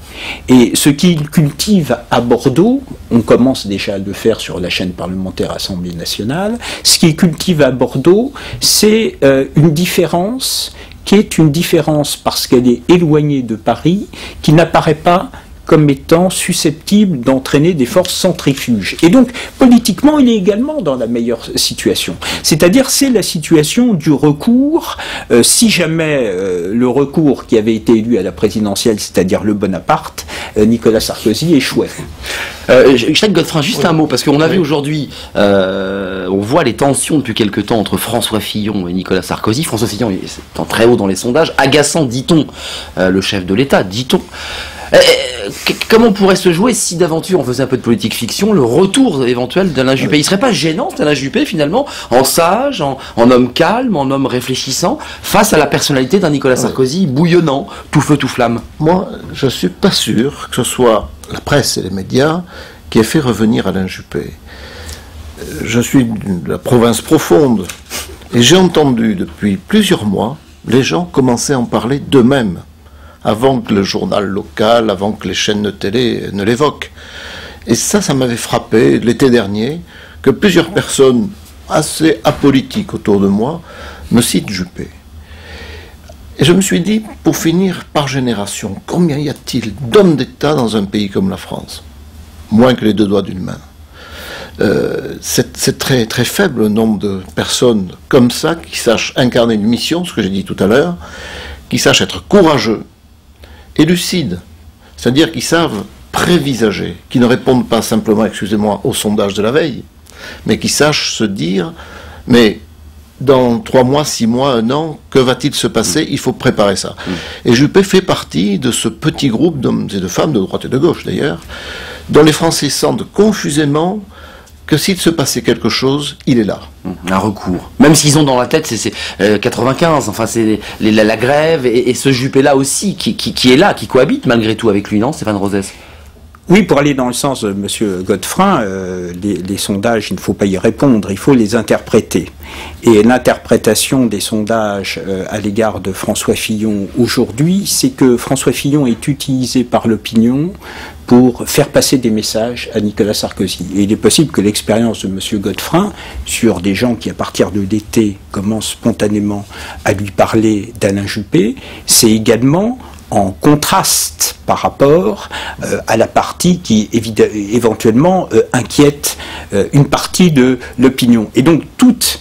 Speaker 13: Et ce qu'il cultive à Bordeaux, on commence déjà à le faire sur la chaîne parlementaire Assemblée nationale, ce qu'il cultive à Bordeaux, c'est une différence qui est une différence parce qu'elle est éloignée de Paris, qui n'apparaît pas comme étant susceptible d'entraîner des forces centrifuges. Et donc, politiquement, il est également dans la meilleure situation. C'est-à-dire, c'est la situation du recours, si jamais le recours qui avait été élu à la présidentielle, c'est-à-dire le Bonaparte, Nicolas Sarkozy échouait.
Speaker 8: Jacques Godefroy, juste un mot, parce qu'on a vu aujourd'hui, on voit les tensions depuis quelque temps entre François Fillon et Nicolas Sarkozy. François Fillon est en très haut dans les sondages, agaçant, dit-on, le chef de l'État, dit-on. Comment pourrait se jouer si d'aventure on faisait un peu de politique fiction, le retour éventuel d'Alain Juppé? Il serait pas gênant, Alain Juppé, finalement, en sage, en homme calme, en homme réfléchissant, face à la personnalité d'un Nicolas Sarkozy bouillonnant, tout feu, tout flamme?
Speaker 12: Moi, je suis pas sûr que ce soit la presse et les médias qui aient fait revenir Alain Juppé. Je suis de la province profonde, et j'ai entendu depuis plusieurs mois les gens commencer à en parler d'eux-mêmes, avant que le journal local, avant que les chaînes de télé ne l'évoquent. Et ça m'avait frappé l'été dernier, que plusieurs personnes assez apolitiques autour de moi me citent Juppé. Et je me suis dit, pour finir par génération, combien y a-t-il d'hommes d'État dans un pays comme la France? Moins que les deux doigts d'une main. C'est très, très faible le nombre de personnes comme ça qui sachent incarner une mission, ce que j'ai dit tout à l'heure, qui sachent être courageux et lucides, c'est-à-dire qu'ils savent prévisager, qui ne répondent pas simplement, excusez-moi, au sondage de la veille, mais qui sachent se dire, mais dans 3 mois, 6 mois, 1 an, que va-t-il se passer? Il faut préparer ça. Et Juppé fait partie de ce petit groupe d'hommes et de femmes, de droite et de gauche d'ailleurs, dont les Français sentent confusément que s'il se passait quelque chose, il est là.
Speaker 8: Un recours. Même s'ils ont dans la tête, c'est 95, enfin c'est la grève, et ce Juppé-là aussi, qui est là, qui cohabite malgré tout avec lui, non, Stéphane Rosès?
Speaker 13: Oui, pour aller dans le sens de M. Godefroy, les sondages, il ne faut pas y répondre, il faut les interpréter. Et l'interprétation des sondages à l'égard de François Fillon aujourd'hui, c'est que François Fillon est utilisé par l'opinion pour faire passer des messages à Nicolas Sarkozy. Et il est possible que l'expérience de M. Godefroy, sur des gens qui, à partir de l'été, commencent spontanément à lui parler d'Alain Juppé, c'est également en contraste par rapport à la partie qui éventuellement inquiète une partie de l'opinion. Et donc toute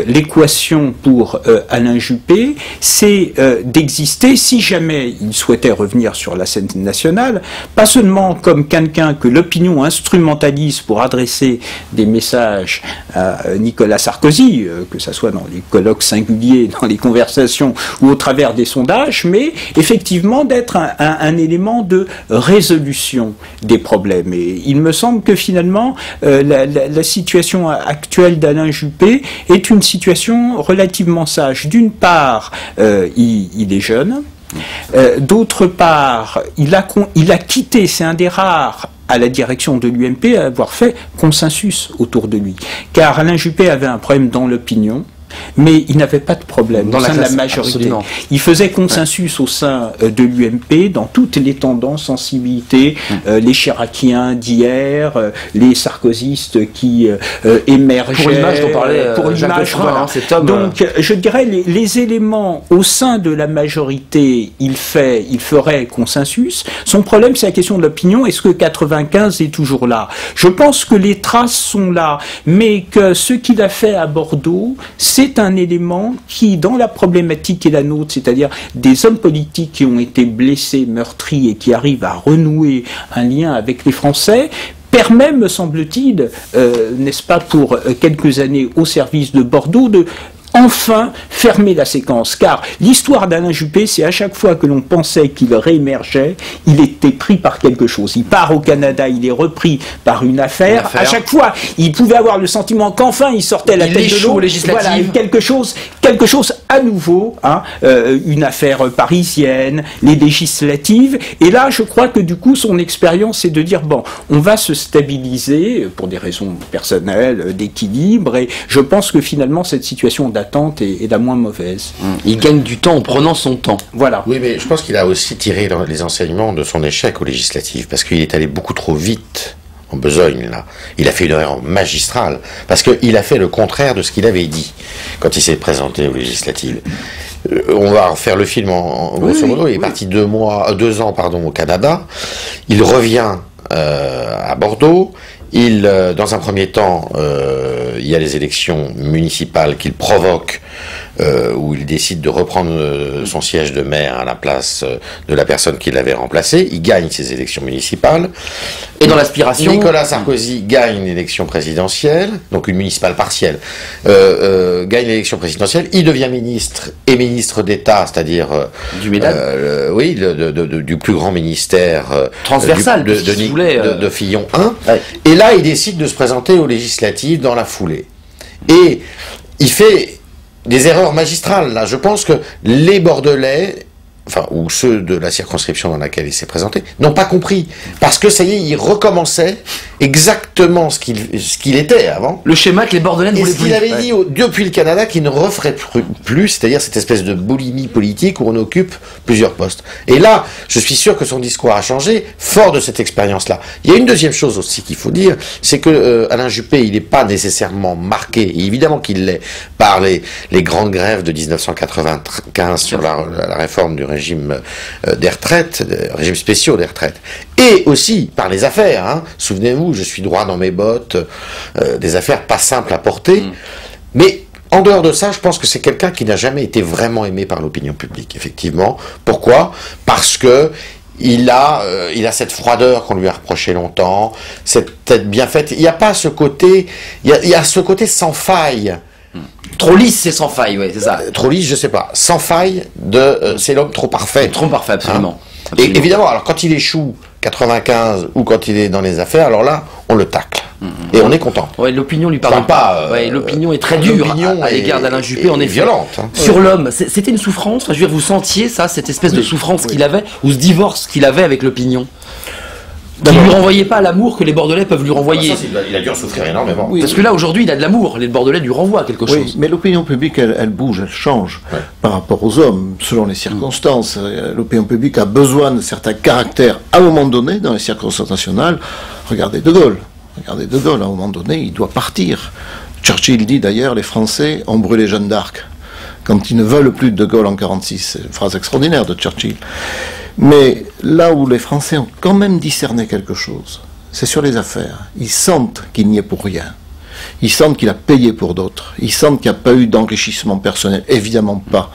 Speaker 13: l'équation pour Alain Juppé, c'est d'exister, si jamais il souhaitait revenir sur la scène nationale, pas seulement comme quelqu'un que l'opinion instrumentalise pour adresser des messages à Nicolas Sarkozy, que ce soit dans les colloques singuliers, dans les conversations ou au travers des sondages, mais effectivement d'être un élément de résolution des problèmes. Et il me semble que finalement, la la situation actuelle d'Alain Juppé est une situation relativement sage. D'une part, il est jeune. D'autre part, il a quitté, c'est un des rares à la direction de l'UMP à avoir fait consensus autour de lui. Car Alain Juppé avait un problème dans l'opinion, mais il n'avait pas de problème
Speaker 8: dans
Speaker 13: au sein de la majorité.
Speaker 8: Absolument.
Speaker 13: Il faisait consensus au sein de l'UMP dans toutes les tendances, sensibilités, les chiraciens d'hier, les sarkozystes qui émergeaient.
Speaker 8: Pour l'image dont parlait
Speaker 13: pour
Speaker 8: Jacques
Speaker 13: l'image,
Speaker 8: Godefroy,
Speaker 13: voilà.
Speaker 8: cet homme.
Speaker 13: Donc, je dirais, les éléments au sein de la majorité, il ferait consensus. Son problème, c'est la question de l'opinion. Est-ce que 95 est toujours là? Je pense que les traces sont là, mais que ce qu'il a fait à Bordeaux, c'est un élément qui, dans la problématique qui est la nôtre, c'est-à-dire des hommes politiques qui ont été blessés, meurtris et qui arrivent à renouer un lien avec les Français, permet, me semble-t-il, n'est-ce pas, pour quelques années au service de Bordeaux, de enfin fermer la séquence. Car l'histoire d'Alain Juppé, c'est à chaque fois que l'on pensait qu'il réémergeait, il était pris par quelque chose. Il part au Canada, il est repris par une affaire. À chaque fois, il pouvait avoir le sentiment qu'enfin il sortait la tête de l'eau. Voilà, quelque chose à nouveau, hein, une affaire parisienne, les législatives. Et là, je crois que du coup, son expérience, c'est de dire, bon, on va se stabiliser pour des raisons personnelles, d'équilibre, et je pense que finalement, cette situation d'attente est la moins mauvaise.
Speaker 8: Il gagne du temps en prenant son temps.
Speaker 13: Voilà.
Speaker 15: Oui, mais je pense qu'il a aussi tiré les enseignements de son échec aux législatives, parce qu'il est allé beaucoup trop vite en besogne, là. Il a fait une erreur magistrale, parce qu'il a fait le contraire de ce qu'il avait dit quand il s'est présenté aux législatives. On va faire le film en grosso modo. Il est parti 2 ans au Canada. Il revient à Bordeaux. Dans un premier temps, il y a les élections municipales qu'il provoque, où il décide de reprendre son siège de maire à la place de la personne qui l'avait remplacé. Il gagne ces élections municipales.
Speaker 8: Et dans l'aspiration,
Speaker 15: Nicolas Sarkozy gagne l'élection présidentielle, donc une municipale partielle, gagne l'élection présidentielle. Il devient ministre et ministre d'État, c'est-à-dire
Speaker 8: du MEDAD,
Speaker 15: du plus grand ministère
Speaker 8: transversal
Speaker 15: de Fillon 1. Ouais. Et là, il décide de se présenter aux législatives dans la foulée. Et il fait des erreurs magistrales, là. Je pense que les Bordelais, ou ceux de la circonscription dans laquelle il s'est présenté, n'ont pas compris. Parce que ça y est, il recommençait exactement ce qu'il était avant.
Speaker 8: Le schéma que les Bordelais ne voulaient plus.
Speaker 15: Et ce qu'il avait dit depuis le Canada qu'il ne referait plus, c'est-à-dire cette espèce de boulimie politique où on occupe plusieurs postes. Et là, je suis sûr que son discours a changé, fort de cette expérience-là. Il y a une deuxième chose aussi qu'il faut dire, c'est que Alain Juppé, il n'est pas nécessairement marqué, et évidemment qu'il l'est, par les grandes grèves de 1995 sur la réforme du régime des retraites, régime spéciaux des retraites, et aussi par les affaires, hein. Souvenez-vous, je suis droit dans mes bottes, des affaires pas simples à porter, mais en dehors de ça, je pense que c'est quelqu'un qui n'a jamais été vraiment aimé par l'opinion publique, effectivement. Pourquoi? Parce que il a cette froideur qu'on lui a reproché longtemps, cette tête bien faite. Il n'y a pas ce côté, il y a ce côté sans faille.
Speaker 8: Trop lisse, c'est sans faille, oui, c'est ça.
Speaker 15: Trop lisse, je sais pas. Sans faille, c'est l'homme trop parfait.
Speaker 8: Trop parfait, absolument.
Speaker 15: Hein? Et évidemment, alors quand il échoue 95 ou quand il est dans les affaires, alors là, on le tacle. Et on est content.
Speaker 8: Ouais, l'opinion lui pardonne pas. L'opinion est très dure à l'égard d'Alain Juppé, en effet.
Speaker 15: Violente. Hein.
Speaker 8: Sur l'homme, c'était une souffrance. Enfin, je veux dire, vous sentiez ça, cette espèce de souffrance qu'il avait, ou ce divorce qu'il avait avec l'opinion. Qui ne lui renvoyait pas l'amour que les Bordelais peuvent lui renvoyer.
Speaker 15: Il a dû en souffrir énormément.
Speaker 8: Oui. Parce que là, aujourd'hui, il a de l'amour. Les Bordelais lui renvoient quelque chose.
Speaker 12: Oui, mais l'opinion publique, elle bouge, elle change par rapport aux hommes, selon les circonstances. L'opinion publique a besoin de certains caractères à un moment donné, dans les circonstances nationales. Regardez De Gaulle. Regardez De Gaulle, à un moment donné, il doit partir. Churchill dit d'ailleurs, les Français ont brûlé Jeanne d'Arc quand ils ne veulent plus de De Gaulle en 1946. C'est une phrase extraordinaire de Churchill. Mais là où les Français ont quand même discerné quelque chose, c'est sur les affaires. Ils sentent qu'il n'y est pour rien. Ils sentent qu'il a payé pour d'autres. Ils sentent qu'il n'y a pas eu d'enrichissement personnel. Évidemment pas.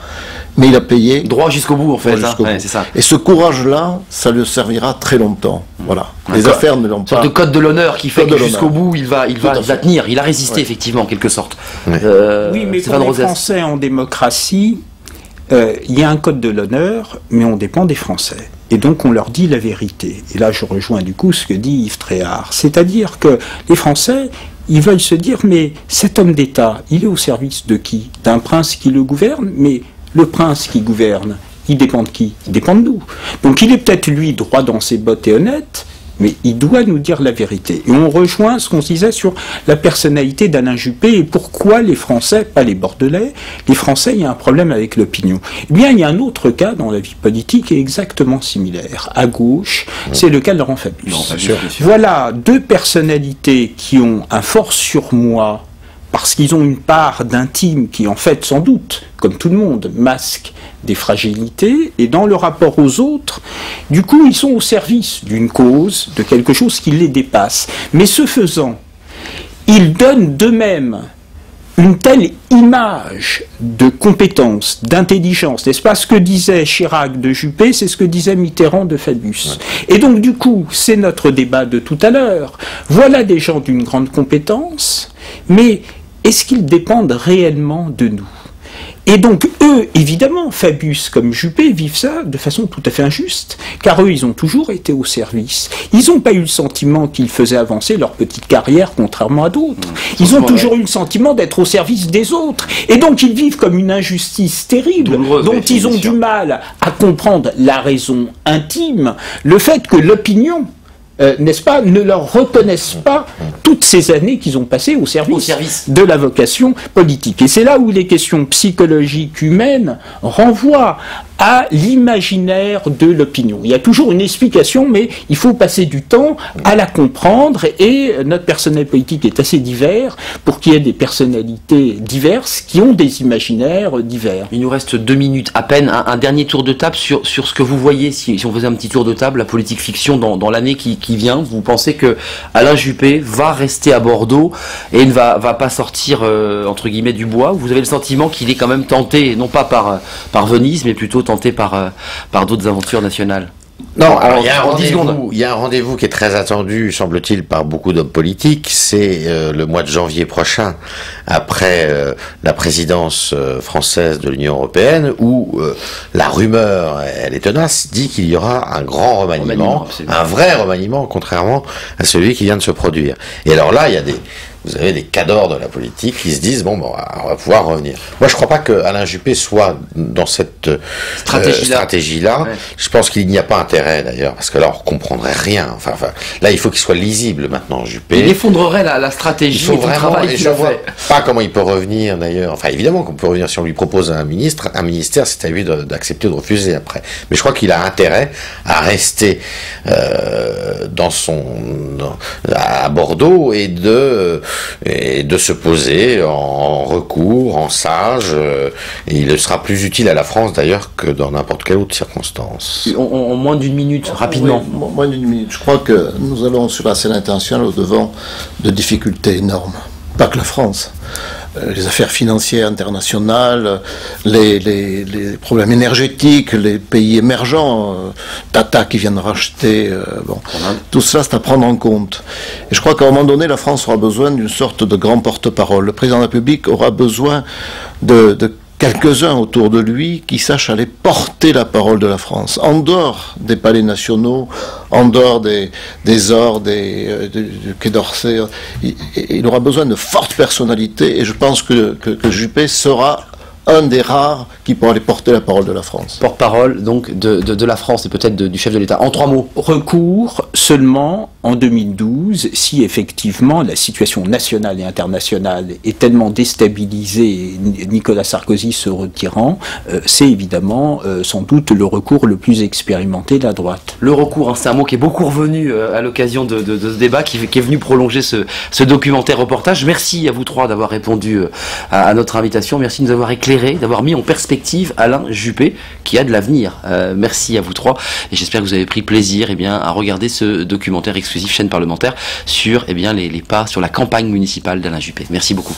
Speaker 12: Mais il a payé.
Speaker 8: Droit jusqu'au bout, en fait.
Speaker 12: C'est ça. Et ce courage-là, ça lui servira très longtemps. Voilà. Les affaires ne l'ont pas.
Speaker 8: Le code de l'honneur qui fait que jusqu'au bout, il va tenir. Il a résisté, effectivement, en quelque sorte.
Speaker 13: Oui, mais pour les Français en démocratie, il y a un code de l'honneur, mais on dépend des Français. Et donc on leur dit la vérité. Et là je rejoins du coup ce que dit Yves Tréhard. C'est-à-dire que les Français, ils veulent se dire, mais cet homme d'État, il est au service de qui? D'un prince qui le gouverne, mais le prince qui gouverne, il dépend de qui? Il dépend de nous. Donc il est peut-être, lui, droit dans ses bottes et honnête, mais il doit nous dire la vérité. Et on rejoint ce qu'on se disait sur la personnalité d'Alain Juppé et pourquoi les Français, pas les Bordelais, les Français, il y a un problème avec l'opinion. Eh bien, il y a un autre cas dans la vie politique qui est exactement similaire. À gauche, c'est le cas de Laurent Fabius. Voilà deux personnalités qui ont un fort surmoi parce qu'ils ont une part d'intime qui, en fait, sans doute, comme tout le monde, masque des fragilités, et dans le rapport aux autres, du coup, ils sont au service d'une cause, de quelque chose qui les dépasse. Mais ce faisant, ils donnent d'eux-mêmes une telle image de compétence, d'intelligence, n'est-ce pas? Ce que disait Chirac de Juppé, c'est ce que disait Mitterrand de Fabius. Ouais. Et donc, du coup, c'est notre débat de tout à l'heure. Voilà des gens d'une grande compétence, mais est-ce qu'ils dépendent réellement de nous? Et donc, eux, évidemment, Fabius comme Juppé vivent ça de façon tout à fait injuste, car eux, ils ont toujours été au service. Ils n'ont pas eu le sentiment qu'ils faisaient avancer leur petite carrière, contrairement à d'autres. Ils ont toujours eu le sentiment d'être au service des autres. Et donc, ils vivent comme une injustice terrible, dont ils ont du mal à comprendre la raison intime, le fait que l'opinion, n'est-ce pas, ne leur reconnaissent pas toutes ces années qu'ils ont passées au service de la vocation politique. Et c'est là où les questions psychologiques humaines renvoient à l'imaginaire de l'opinion. Il y a toujours une explication, mais il faut passer du temps à la comprendre, et notre personnel politique est assez divers pour qu'il y ait des personnalités diverses qui ont des imaginaires divers.
Speaker 8: Il nous reste 2 minutes à peine. Un dernier tour de table sur ce que vous voyez, si on faisait un petit tour de table, la politique fiction dans l'année qui vient. Vous pensez que Alain Juppé va rester à Bordeaux et ne va pas sortir, entre guillemets, du bois? Vous avez le sentiment qu'il est quand même tenté, non pas par Venise, mais plutôt tenté par d'autres aventures nationales?
Speaker 15: Non, alors il y a un rendez-vous qui est très attendu, semble-t-il, par beaucoup d'hommes politiques. C'est le mois de janvier prochain, après la présidence française de l'Union européenne, où la rumeur, elle est tenace, dit qu'il y aura un grand remaniement, un vrai remaniement, contrairement à celui qui vient de se produire. Et alors là, vous avez des cadors de la politique qui se disent, bon, on va pouvoir revenir. Moi, je crois pas que Alain Juppé soit dans cette stratégie-là. Ouais. Je pense qu'il n'y a pas intérêt, d'ailleurs, parce que là, on comprendrait rien. Enfin, là, il faut qu'il soit lisible, maintenant, Juppé.
Speaker 8: Il effondrerait la stratégie et tout le travail qu'il a fait.
Speaker 15: Pas comment il peut revenir, d'ailleurs. Enfin, évidemment qu'on peut revenir si on lui propose un ministère, c'est à lui d'accepter ou de refuser après. Mais je crois qu'il a intérêt à rester à Bordeaux et de se poser en recours, en sage, et il sera plus utile à la France d'ailleurs que dans n'importe quelle autre circonstance.
Speaker 8: En moins d'une minute, rapidement.
Speaker 12: Oui, moins d'une minute. Je crois que nous allons sur la scène internationale au-devant de difficultés énormes. Pas que la France. Les affaires financières internationales, les problèmes énergétiques, les pays émergents, Tata qui vient de racheter, tout cela c'est à prendre en compte. Et je crois qu'à un moment donné, la France aura besoin d'une sorte de grand porte-parole. Le président de la République aura besoin de quelques-uns autour de lui qui sachent aller porter la parole de la France, en dehors des palais nationaux, en dehors des ors, du Quai d'Orsay. Il aura besoin de fortes personnalités, et je pense que Juppé sera un des rares qui pourra aller porter la parole de la France.
Speaker 8: Porte-parole donc de la France et peut-être du chef de l'État. En 3 mots.
Speaker 13: Recours seulement en 2012, si effectivement la situation nationale et internationale est tellement déstabilisée, Nicolas Sarkozy se retirant, c'est évidemment sans doute le recours le plus expérimenté de la droite.
Speaker 8: Le recours, c'est un mot qui est beaucoup revenu à l'occasion de ce débat, qui est venu prolonger ce documentaire reportage. Merci à vous 3 d'avoir répondu à notre invitation. Merci de nous avoir éclairé, d'avoir mis en perspective Alain Juppé, qui a de l'avenir. Merci à vous 3, et j'espère que vous avez pris plaisir à regarder ce documentaire exclusif chaîne parlementaire sur les pas sur la campagne municipale d'Alain Juppé. Merci beaucoup.